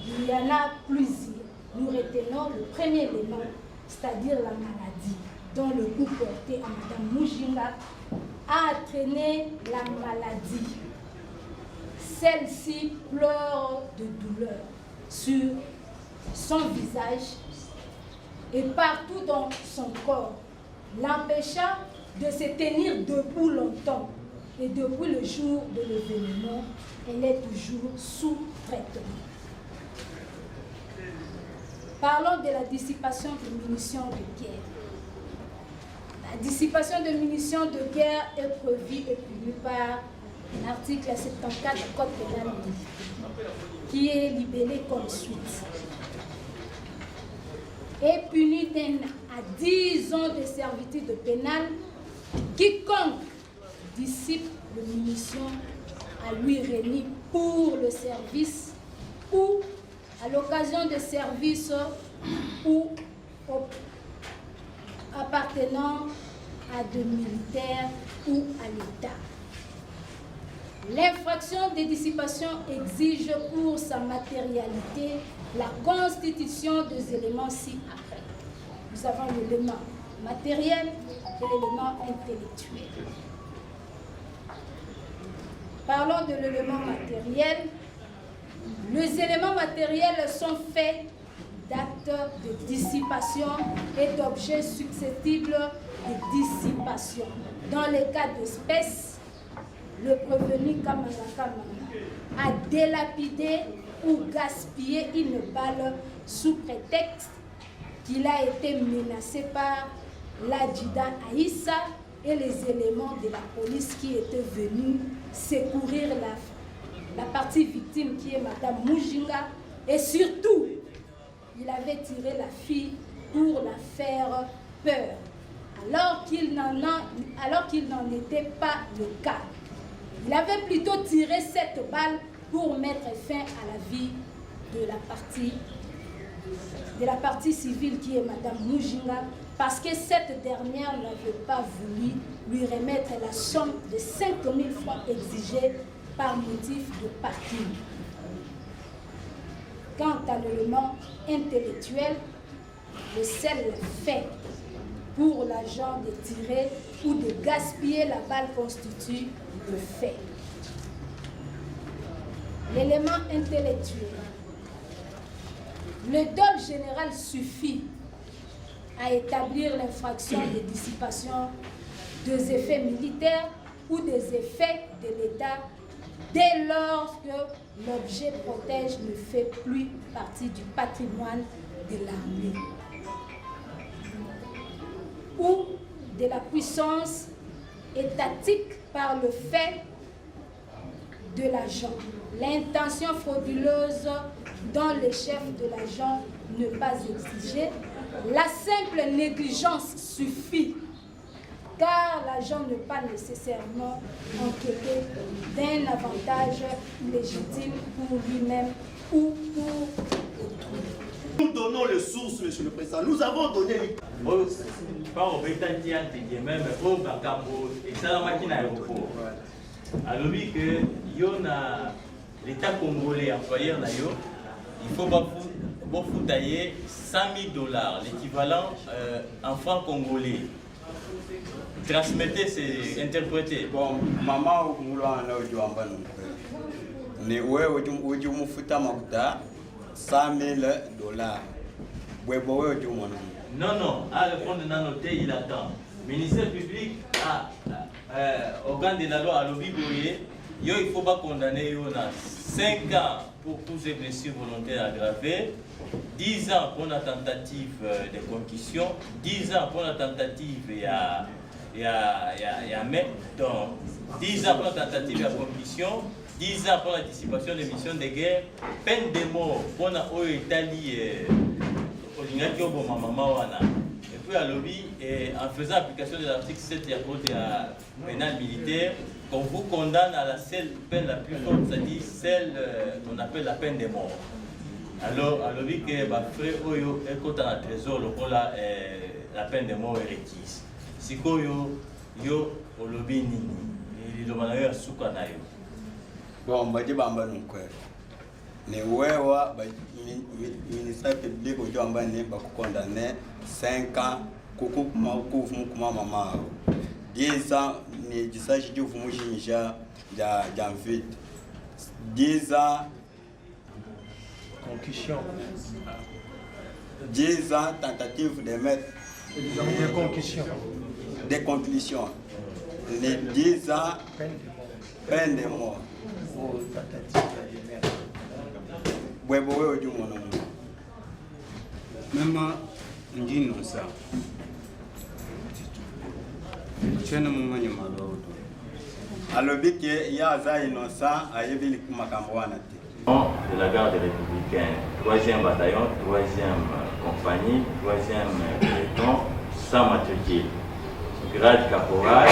il y en a plusieurs. Nous retenons le premier élément, c'est-à-dire la maladie, dont le coup porté à Mme Moujina a entraîné la maladie. Celle-ci pleure de douleur sur son visage et partout dans son corps, l'empêchant de se tenir debout longtemps. Et depuis le jour de l'événement, elle est toujours sous traitement. Parlons de la dissipation de munitions de guerre. La dissipation de munitions de guerre est prévue et punie par l'article 74 du Code pénal qui est libellé comme suite. Est puni d'1 à 10 ans de servitude pénale quiconque dissipe les munitions à lui remis pour le service ou à l'occasion de services ou appartenant à des militaires ou à l'État. L'infraction de dissipation exige pour sa matérialité la constitution des éléments ci-après. Nous avons l'élément matériel et l'élément intellectuel. Parlons de l'élément matériel. Les éléments matériels sont faits d'actes de dissipation et d'objets susceptibles de dissipation. Dans les cas d'espèces, le prévenu Kamana a délapidé ou gaspillé une balle sous prétexte qu'il a été menacé par l'adjudant Aïssa et les éléments de la police qui étaient venus secourir la partie victime qui est Madame Moujinga, et surtout, il avait tiré la fille pour la faire peur, alors qu'il n'en était pas le cas. Il avait plutôt tiré cette balle pour mettre fin à la vie de la partie civile qui est Madame Moujinga, parce que cette dernière n'avait pas voulu lui remettre la somme de 5 000 francs exigée par motif de parking. Quant à l'élément intellectuel, le seul fait pour l'agent de tirer ou de gaspiller la balle constitue le fait. L'élément intellectuel. Le dol général suffit à établir l'infraction de dissipation des effets militaires ou des effets de l'État dès lors que l'objet protège ne fait plus partie du patrimoine de l'armée ou de la puissance étatique par le fait de l'agent. L'intention frauduleuse dont le chef de l'agent ne pas exiger, la simple négligence suffit, car l'agent n'est pas nécessairement enquêté d'un avantage légitime pour lui-même ou pour autrui. Nous donnons les sources, Monsieur le Président. Nous avons donné les... Alors oui que l'État congolais employeur il faut tailler $100 000, l'équivalent en francs congolais. Transmettez, c'est interprété. Bon, maman ou moulin na ujuamba ni wewe ujumufuta makuta $100 000. Webo wewe ujumwana. Non, à répondre dans noté, il attend. Ministère public organe de la loi à l'Obigoye, il ne faut pas condamner 5 ans pour toutes ces blessures volontaires aggravées, 10 ans pour la tentative de concussion, 10 ans pour la tentative il y a 10 ans pour la tentative de concussion, 10 ans pour la dissipation des missions de guerre, peine de mort pour la Italie et puis à l'objet, en faisant application de l'article 7 du code pénal militaire, qu'on vous condamne à la seule peine la plus forte, c'est-à-dire celle qu'on appelle la peine de mort. Alors, à l'objet que frère Oyo est contre un trésor, la peine de mort est requise. Si Koyo, yo, au lobby nini, il est demandé à Soukanayo. Bon, je vais vous ne wewa ministère public ujamba ne bakukondane 5 ans kuma mama 10 ans ni jisaji du fumushinisha ja vite 10 ans Concussion. 10 ans tentative de mettre des conclusions les 10 ans peine de mort. Même ndino sa chena mumanya malo alobi ke ya za innocent ayebili kumakambo wana te de la garde républicaine, 3e bataillon, 3e compagnie, 3e peloton, sans matricule, grade caporal,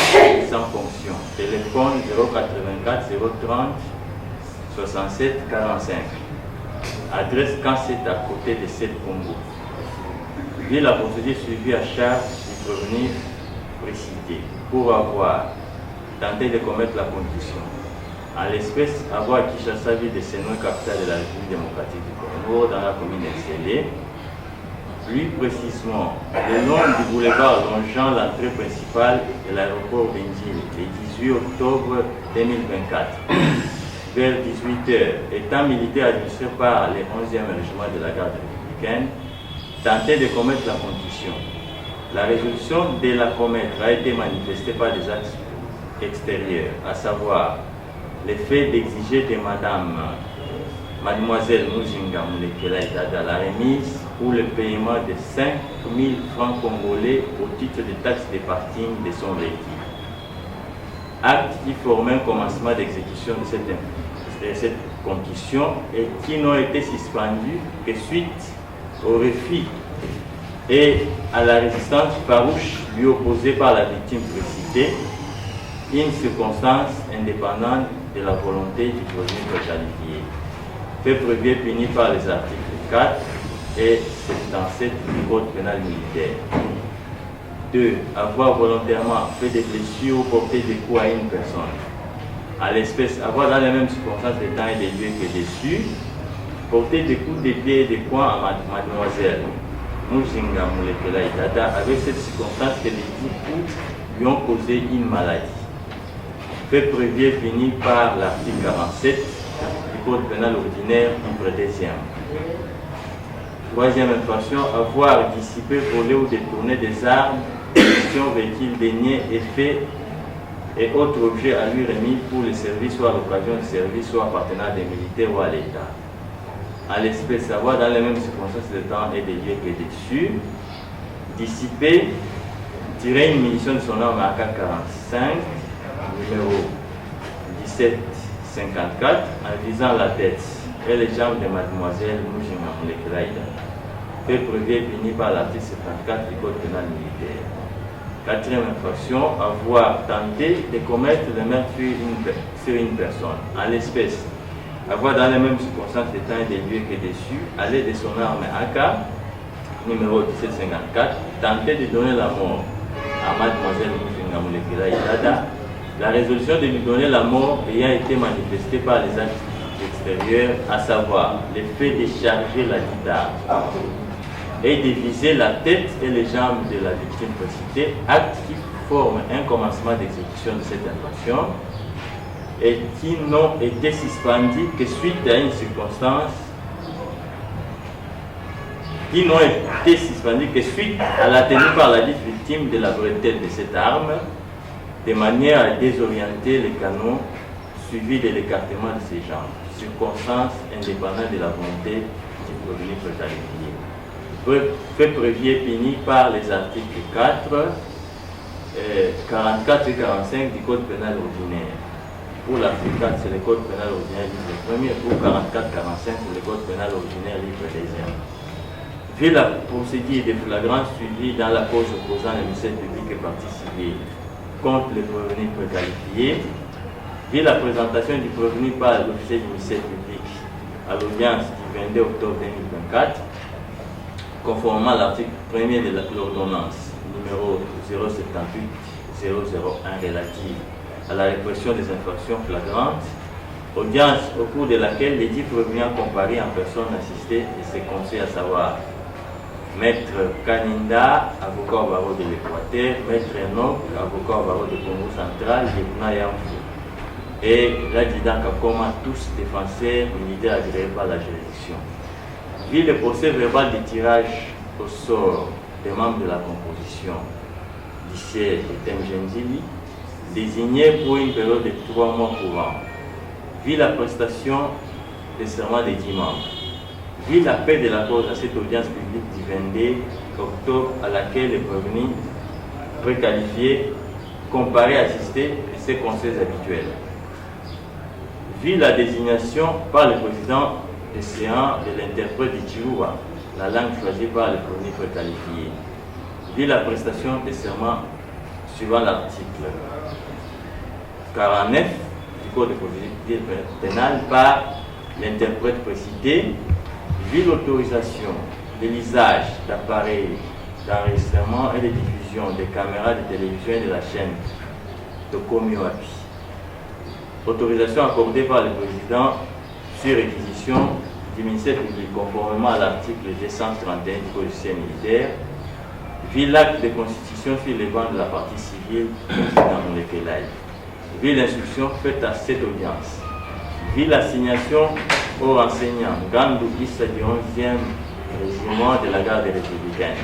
sans fonction, téléphone 084 030 67 45. Adresse quand c'est à côté de cette Congo. Vu la procédure suivie à charge du prévenu précité pour avoir tenté de commettre la condition. À l'espèce, avoir à Kinshasa, ville de Sénoé, capitale de la République démocratique du Congo, dans la commune d'Excellé. Plus précisément, le long du boulevard longeant l'entrée principale de l'aéroport d'Indil, le 18 octobre 2024. Vers 18h, étant militaire administré par les 11e régiment de la garde républicaine, tentait de commettre la condition. La résolution de la commettre a été manifestée par des actes extérieurs, à savoir le fait d'exiger de mademoiselle Muzinga Mulekela Itata la remise ou le paiement de 5 000 francs congolais au titre de taxes de parking de son véhicule. Acte qui formait un commencement d'exécution de cette condition et qui n'ont été suspendus que suite au refus et à la résistance farouche lui opposée par la victime précitée, une circonstance indépendante de la volonté du prévenu qualifié, fait prévu et puni par les articles 4 et 77 du Code pénal militaire. 2. Avoir volontairement fait des blessures ou porté des coups à une personne. À l'espèce, avoir dans les mêmes circonstances de temps et de lieu que dessus, porter des coups de pied et des poings à mademoiselle Muzinga Mulekela Itata avec cette circonstance que les coups lui ont causé une maladie. Fait prévu et fini par l'article 47 du Code pénal ordinaire du 2e. 3e infraction, avoir dissipé, volé ou détourné des armes, question véhicule dénié et fait et autres objets à lui remis pour le service, soit à l'occasion du service, soit appartenant à des militaires ou à l'État. En l'espèce, savoir dans les mêmes circonstances de temps et de lieux que dessus, dissiper, tirer une munition de son arme AK-45, numéro 1754, en visant la tête et les jambes de mademoiselle Moujinga Moulekelaïda, fait prévu puni par l'article 74 du Code pénal militaire. Quatrième infraction, avoir tenté de commettre le meurtre sur une personne. En l'espèce, avoir dans les mêmes circonstances de temps et de lieux que dessus, aller de son arme AK, numéro 1754, tenter de donner la mort à mademoiselle Moujinga Moulekelaïda, la résolution de lui donner la mort ayant été manifestée par les actes extérieurs, à savoir le fait de charger la dite arme et de viser la tête et les jambes de la victime précitée, actes qui forment un commencement d'exécution de cette infraction et qui n'ont été suspendus que suite à une circonstance, à la tenue par la dite victime de la bretelle de cette arme, de manière à désorienter les canons suivi de l'écartement de ses jambes, circonstance indépendante de la volonté du prévenu préqualifié. Fait prévu et puni par les articles 4, 44 et 45 du Code pénal ordinaire. Pour l'article 4, c'est le Code pénal ordinaire livre premier, pour 44-45, c'est le Code pénal ordinaire livre deuxième. Vu la procédure de flagrance suivie dans la cause opposant le ministère public et partie civile contre le prévenu préqualifié, vu la présentation du prévenu par l'officier du ministère public à l'audience du 22 octobre 2024, conformément à l'article 1er de l'ordonnance numéro 078-001 relative à la répression des infractions flagrantes, audience au cours de laquelle les 10 prévenus ont comparé en personne assistée et ses conseils, à savoir Maître Kaninda, avocat au barreau de l'Équateur, Maître Enoch, avocat au barreau de Congo central, Lieutenant Yamfou, et l'adjudant Kakoma, tous défenseurs militaires agréés par la juridiction. Vu le procès verbal de tirage au sort des membres de la composition du siège de Temgenzili, désigné pour une période de 3 mois courants, vu la prestation des serments des 10 membres, vu l'appel de la cause à cette audience publique du 22 octobre à laquelle les prévenus préqualifiés comparés assistés et ses conseils habituels, vu la désignation par le président des séances de l'interprète du Chihuahua, la langue choisie par le prévenu préqualifié, vu la prestation des serments suivant l'article 49 du Code de procédure pénale par l'interprète précité, vu l'autorisation de l'usage d'appareils d'enregistrement et de diffusion des caméras de télévision et de la chaîne de Komioapi. Autorisation accordée par le président sur réquisition du ministère public conformément à l'article 231 du Code judiciaire militaire, vu l'acte de constitution sur les bancs de la partie civile dans Moulekelaï, vu l'instruction faite à cette audience, vu l'assignation au renseignant Gandou Issa du 11e régiment de la garde républicaine,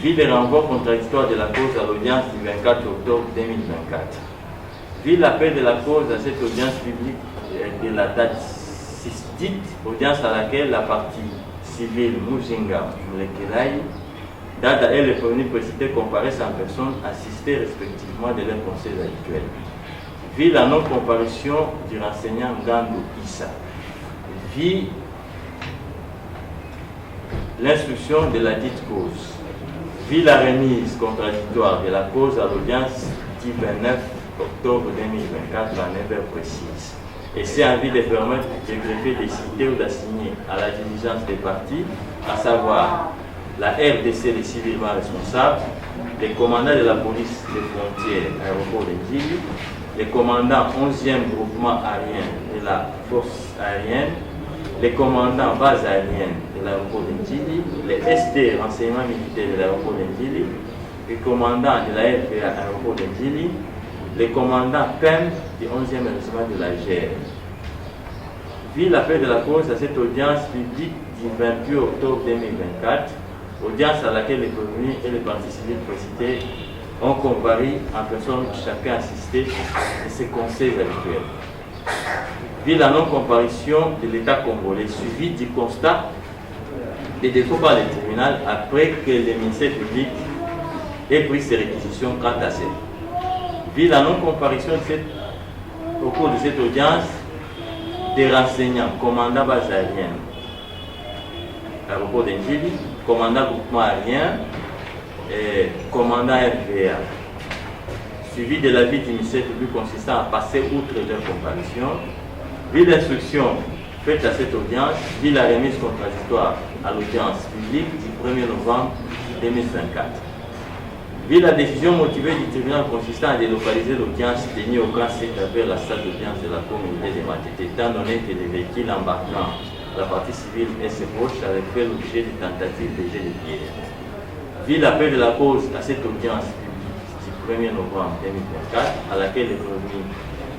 vu les renvois contradictoires de la cause à l'audience du 24 octobre 2024, vu l'appel de la cause à cette audience publique de la date dite, audience à laquelle la partie civile Moujinga Moulekelaï, Dada et les prévenus précités comparaissent en personne, assistés respectivement de leurs conseils habituels. Vu la non-comparution du renseignant Gandou Issa, vu l'instruction de la dite cause, vu la remise contradictoire de la cause à l'audience du 29 octobre 2024 à 9h précise, et c'est envie de permettre de greffer, de citer ou d'assigner à la diligence des parties, à savoir la RDC, les civilement responsables, les commandants de la police des frontières, aéroport de Djili, les commandants 11e groupement aérien de la force aérienne, les commandants base aérienne de l'aéroport de Djili, les SD, renseignements militaires de l'aéroport de Djili, les commandants de la RPA, aéroport de Djili, les commandants PEM du 11e régiment de la GR. Vu l'appel de la cause à cette audience publique du 28 octobre 2024, audience à laquelle les prévenus et les parties civiles précités ont comparé en personne, chacun assisté de ses conseils habituels. Vu la non-comparution de l'État congolais, suivi du constat des défauts par le tribunal après que le ministère public ait pris ses réquisitions quant à cette. Vu la non-comparution au cours de cette audience, des renseignants, commandant base aérienne, aéroport d'Engili, commandant groupement aérien et commandant RVA, suivi de l'avis du ministère public consistant à passer outre leur comparution, vu l'instruction faite à cette audience, vu la remise contradictoire à l'audience publique du 1er novembre 2024. Vu la décision motivée du tribunal consistant à délocaliser l'audience tenue au Grand C vers la salle d'audience de la communauté de Matete, étant donné que les véhicules embarquant la partie civile et ses proches avaient fait l'objet de tentatives de jet de pierre. Vu l'appel de la cause à cette audience publique du 1er novembre 2024, à laquelle les revenus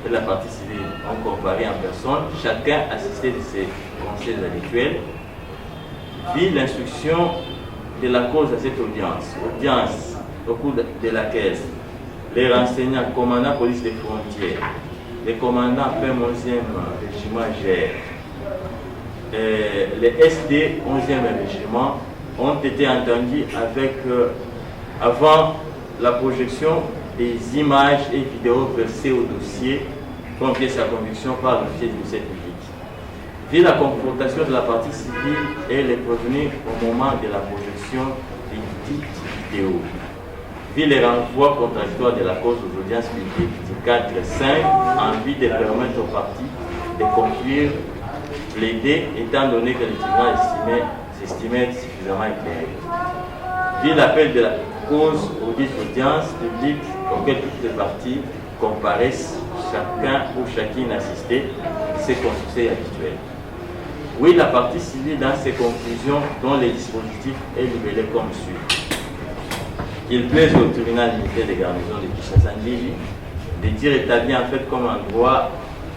de la partie civile ont comparé en personne, chacun assisté de ses conseils habituels, vu l'instruction de la cause à cette audience au cours de laquelle les renseignants commandant police des frontières, les commandants PM11e régiment GR, les SD 11e régiment ont été entendus avant la projection des images et vidéos versées au dossier comme pièce à conviction par l'officier du ministère public. Vu la confrontation de la partie civile et les prévenus au moment de la projection des dites vidéos, vu les renvois contradictoires de la cause aux audiences publiques du 4-5 en vue de permettre aux parties de conclure plaider étant donné que le tribunal s'estimait suffisamment éclairé. Vu l'appel de la cause aux 10 audiences publiques auxquelles toutes les parties comparaissent, chacun ou chacune assisté de ses conseils habituels. Oui, la partie civile dans ses conclusions dont le dispositif est libellé comme suit. Il plaise au tribunal militaire de garnison de Kinshasa-Njili de dire établi en fait comme un droit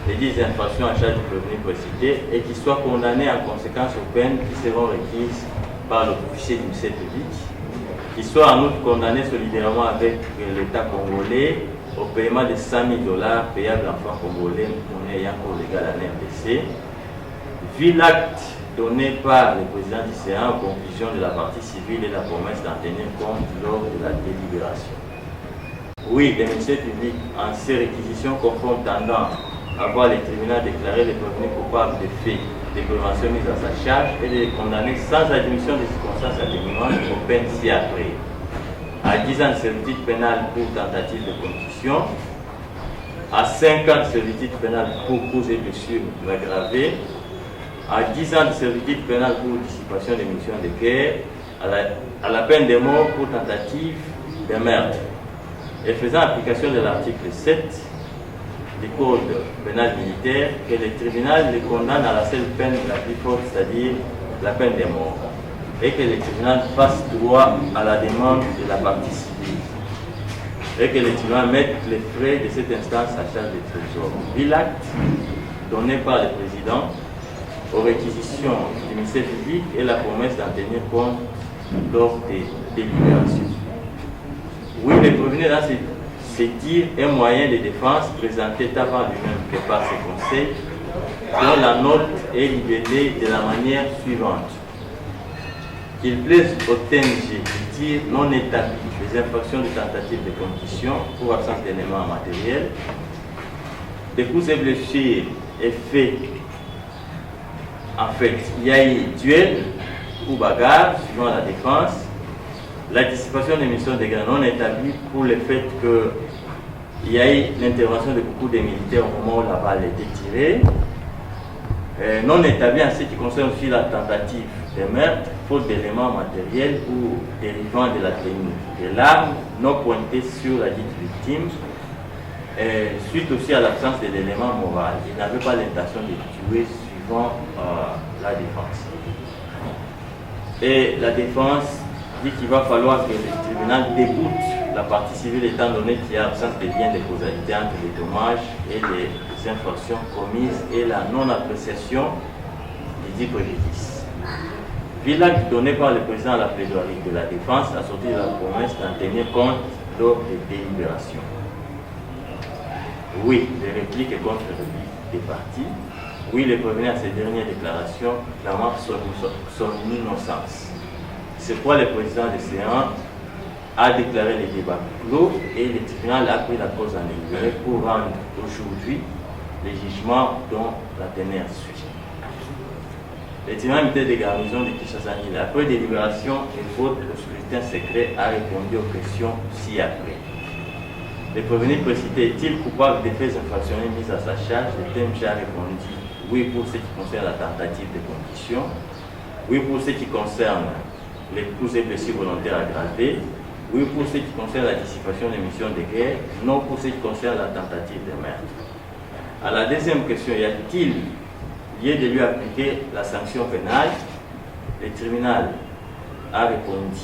les 10 infractions à charge du prévenu précité et qui soient condamnés en conséquence aux peines qui seront requises par l'officier du ministère public, qui soient en outre condamnés solidairement avec l'État congolais au paiement de 100 000 $ payables en francs congolais, monnaie ayant cours légal à l'RDC, vu l'acte donné par le président du Sénat en conclusion de la partie civile et la promesse d'en tenir compte lors de la délibération. Oui, le ministère public, en ces réquisitions conformes tendant à voir les tribunaux déclarer les prévenus coupables des faits de prévention mis à sa charge et de les condamner sans admission des circonstances atténuantes aux peines ci-après. À 10 ans de servitude pénale pour tentative de constitution, à 5 ans de servitude pénale pour causes et blessures aggravées, à 10 ans de servitude pénale pour dissipation des munitions de guerre, à la peine de mort pour tentative de meurtre. Et faisant application de l'article 7 du Code pénal militaire, que le tribunal les condamne à la seule peine la plus forte, c'est-à-dire la peine de mort, et que le tribunal fasse droit à la demande de la partie civile, et que le tribunal mette les frais de cette instance à charge du trésor. Vu l'acte donné par le président aux réquisitions du ministère public et la promesse d'en tenir compte lors des délibérations. Oui, le prévenu dans ces tirs un moyen de défense présenté tant par lui-même que par ses conseils, dont la note est libellée de la manière suivante. Qu'il plaise au TNG de tir non établi des infractions de tentative de constitution pour absence d'éléments matériels, des coups et blessures et faits. En fait, il y a eu duel ou bagarre suivant la défense, la dissipation des missions de guerre non établies pour le fait qu'il y a eu l'intervention de beaucoup de militaires au moment où la balle a été tirée, non établie en ce qui concerne aussi la tentative de meurtre, faute d'éléments matériels ou dérivant de la tenue de l'arme non pointée sur la dite victime, suite aussi à l'absence de l'élément moral. Il n'avait pas l'intention de tuer suivant la défense. Et la défense dit qu'il va falloir que le tribunal dégoûte la partie civile étant donné qu'il y a absence de lien de causalité entre les dommages et les infractions commises et la non-appréciation du dit préjudice. Vu l'acte donné par le président à la plaidoirie de la défense assorti de la promesse d'en tenir compte lors des délibérations. Oui, les répliques et contre-répliques des partis. Oui, les prévenus à ces dernières déclarations clairement son innocence. C'est pourquoi le président de séance a déclaré les débats clos et le tribunal a pris la cause en délibéré pour rendre aujourd'hui les jugements dont la dernière suit. Le tribunal militaire de garnison de Kinshasa-Nil, après délibération et faute au scrutin secret, a répondu aux questions ci-après. Le prévenu précité est-il coupable des faits infractionnels mis à sa charge? Le TMJ a répondu oui pour ce qui concerne la tentative de condition, oui pour ce qui concerne les coups et blessures volontaires aggravés, oui pour ce qui concerne la dissipation des missions de guerre, non pour ce qui concerne la tentative de meurtre. À la deuxième question, y a-t-il lieu de lui appliquer la sanction pénale? Le tribunal a répondu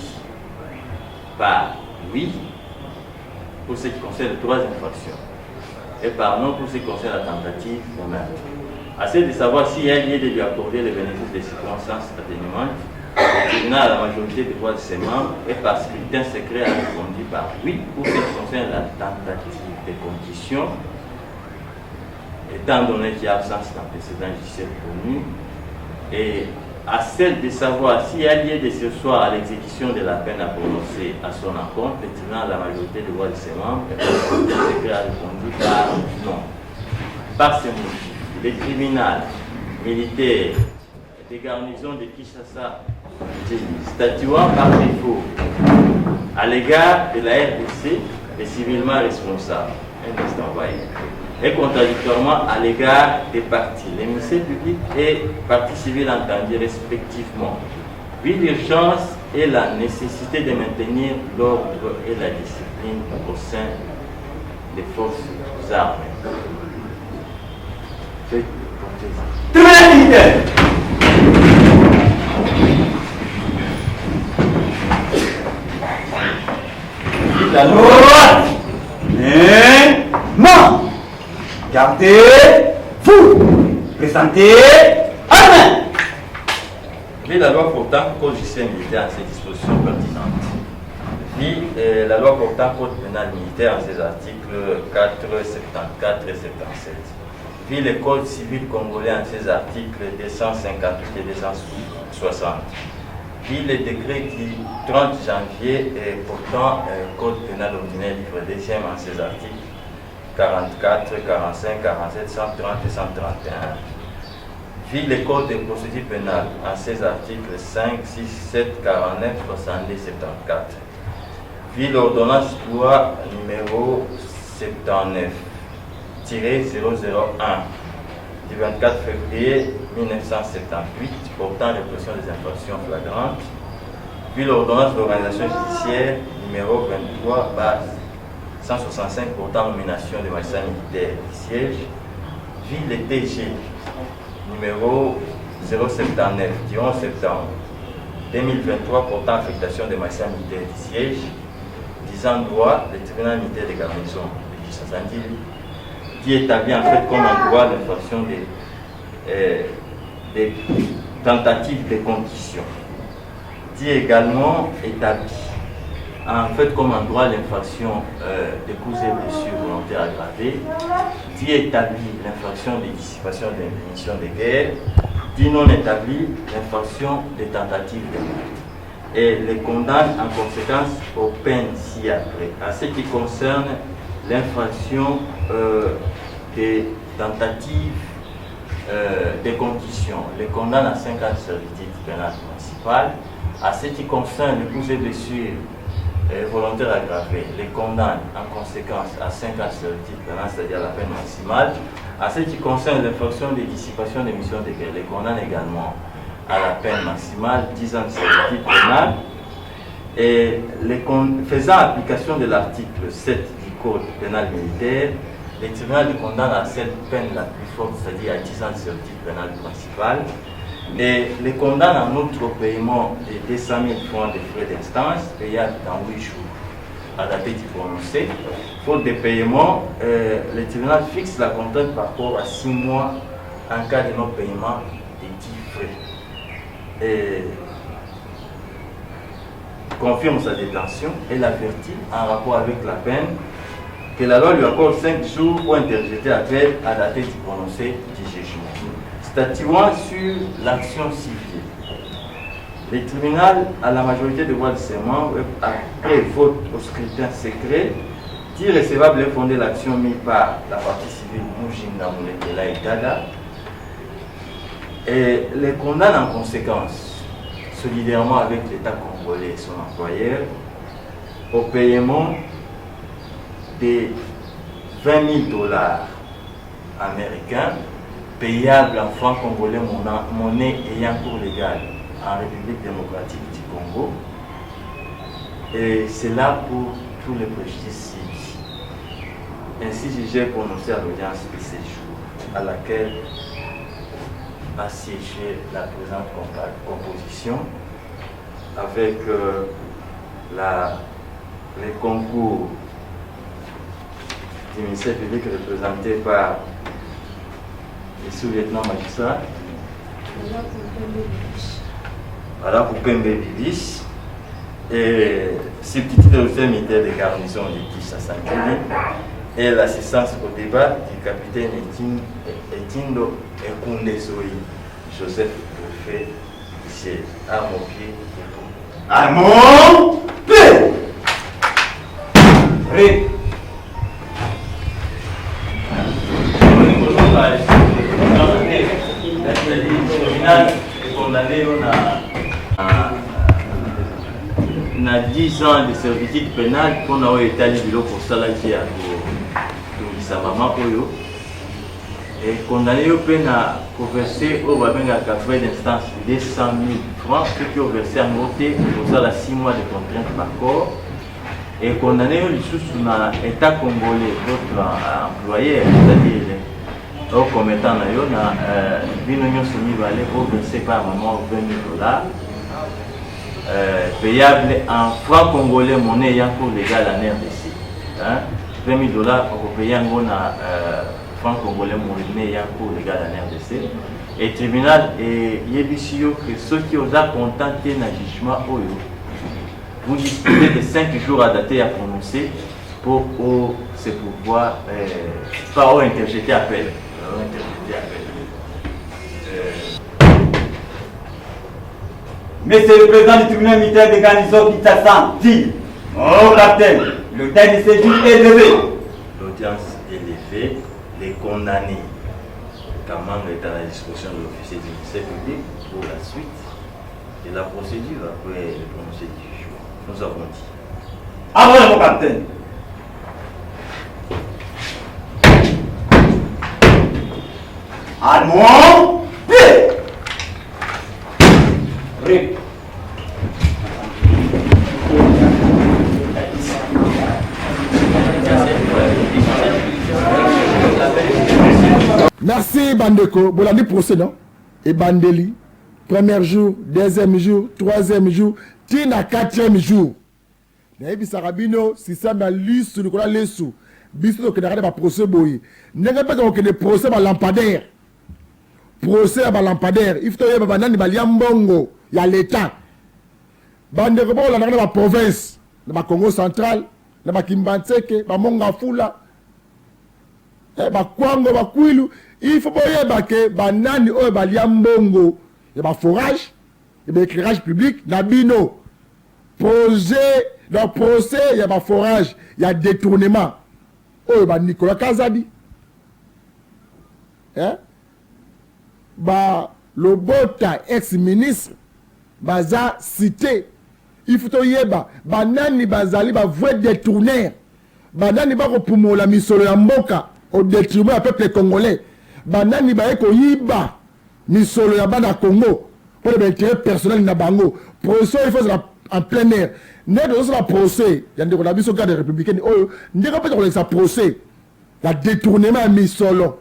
par oui pour ce qui concerne les 3 infractions et par non pour ce qui concerne la tentative de meurtre. Assez de savoir s'il y a lieu de lui accorder le bénéfice des circonstances atténuantes, le tribunal à la majorité des voix de ses membres et par scrutin secret a répondu par oui pour ce qui concerne la tentative de condition, étant donné qu'il y a absence d'antécédent judiciaire connu, et à celle de savoir s'il y a lieu de ce soir à l'exécution de la peine à prononcer à son encontre, le tribunal à la majorité des voix de ses membres et par scrutin secret a répondu par non. Par ce motif, le tribunal militaire des garnisons de Kinshasa, statuant par défaut à l'égard de la RDC, les civilement responsables, et contradictoirement à l'égard des partis, les ministères publics et partis civils entendus respectivement, vu l'urgence et la nécessité de maintenir l'ordre et la discipline au sein des forces armées. Très militaire. La loi. Non. Gardez-vous. Présentez. Amen. Puis la loi portant code judiciaire militaire en ses dispositions pertinentes. Puis la loi portant code pénal militaire en ses articles 4, 74 et 77. Puis le code civil congolais en ses articles 258 et 260. Puis le décret du 30 janvier portant code pénal ordinaire livre 2e en ses articles 44, 45, 47, 130 et 131. Puis le code de procédure pénale en ses articles 5, 6, 7, 49, 70, 74. Puis l'ordonnance loi numéro 79. 001 du 24 février 1978 portant répression des infractions flagrantes, puis l'ordonnance d'organisation judiciaire numéro 23 165 portant nomination des magistrats militaires du siège, puis le TG numéro 079 du 11 septembre 2023 portant affectation des magistrats militaires du siège, disant droit le tribunal militaire de garnison de Kinshasa-Nil, qui établit en fait comme un droit l'infraction des tentatives de condition, qui également établit en fait comme un droit l'infraction de coups et blessures volontaires aggravées, qui établit l'infraction de dissipation des munitions de guerre, qui non établit l'infraction des tentatives de meurtre, et les condamne en conséquence aux peines ci-après. À ce qui concerne l'infraction des tentatives de conditions, les condamne à 5 ans de servitude pénale municipale. À ce qui concerne les coups et blessures volontaires aggravés, les condamne en conséquence à 5 ans de servitude pénale, c'est-à-dire la peine maximale. À ce qui concerne l'infraction de dissipation des missions de guerre, les condamne également à la peine maximale, 10 ans de servitude pénale. Et faisant application de l'article 7 du Code pénal militaire, le tribunal le condamne à cette peine la plus forte, c'est-à-dire à 10 ans de servitude pénale principale, et les condamne en outre au paiement de 200 000 francs de frais d'instance, payables dans 8 jours à dater du prononcé. Faute de paiement, le tribunal fixe la contrainte par rapport à 6 mois en cas de non-paiement des 10 frais. confirme sa détention et l'avertit en rapport avec la peine que la loi lui accorde 5 jours pour interjeter appel à la date du prononcé du jugement. Statuant sur l'action civile, le tribunal, à la majorité de voix de ses membres, après vote au scrutin secret, dit recevable et fondé l'action mise par la partie civile Mujinga Moulekela et Dada et les condamne en conséquence, solidairement avec l'État congolais et son employeur, au paiement de 20 000 $ américains payables en francs congolais, monnaie ayant cours légal en République démocratique du Congo. Et c'est là pour tous les préjudices civils. Ainsi, j'ai prononcé à l'audience de ces jours, à laquelle a siégé la présente composition, avec les concours du ministère public représenté par les sous-lieutenants magistrats. Voilà pour Pembe Bibis et substitut de l'officier militaire de garnison de Kinshasa et l'assistance au débat du capitaine Etindo Ekundezoi, Joseph Bouffet, c'est à mon pied. À mon pied. On a 10 ans de servitude pénale pour avoir été pour cela qui a et condamné au peine à verser au frais d'instance 200 000 francs, ceux qui ont versé en beauté pour ça 6 mois de contrainte par corps, et condamné sous l'État congolais, votre employeur, c'est-à-dire au commettant Binognon Soni Valé pour verser par moment 20 000 $, payable en francs congolais, monnaie ayant cours légal en RDC. 20 000 $ pour payer en francs congolais, monnaie ayant cours légal en RDC. Et le tribunal et Yébissio que ceux qui ont contenté d'un jugement, vous disposez de 5 jours à dater à prononcer pour se pouvoir par interjeter appel. Monsieur le président du tribunal militaire de garnison Kinshasa dit, oh capitaine, le temps de séjour est levé. L'audience est levée, les condamnés, Kamang est à la disposition de l'officier du ministère public pour la suite de la procédure après le prononcé du jugement. Nous avons dit. Avant mon capitaine. À mon pied. Merci Bandeko. Bolandi procès non? Et Bandeli. Premier jour, deuxième jour, troisième jour, tina 4e jour. Nayebi Sarabino, si ça m'a lisu, nous connaissons les sous. Biso que n'a pas procès boy. N'est pas que des procès à lampadaire. Procès à lampadaire. Il faut que banani baliambongo, il y a l'état. Bandeko bon dans la province, dans le Congo central, dans le Kimbantseke, dans Mongafula. Kwango bakwilu, il faut que banani o baliambongo. Il y a forage, il y a éclairage public, Nabino. Projet, dans le procès, il y a forage, il y a détournement. Oh, il y a Nicolas Kazadi. Le Bota, ex-ministre, baza cité. Il faut que yeba, banani bazali, voie détourner. Banani ba pour la misolo ya mboka, au détriment du peuple congolais. Banani ba eko yiba. Misolo ya bana Congo pour l'intérêt personnel na bango. Procès il faut en plein air. N'est pas la procès. Il y a des gens qui sont des républicains. Oh, n'est pas ça procès. La détournement à misolo.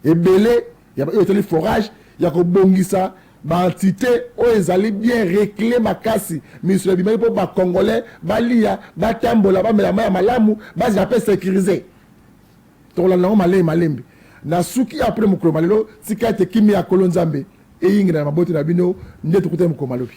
Et belé, il y a des forages, il y a des bongisa, entité, oh ils allaient bien réclamer ma casse. Misolo bimé pour ba congolais, ba lia, ba tambola, ba mela malamu, ba j'appelle sécurisé. To la non malembi. Na suki après mukolo malelo sikate kimi ya kolonzambe e yingi na mabote na bino ndetu kute mukolo malobi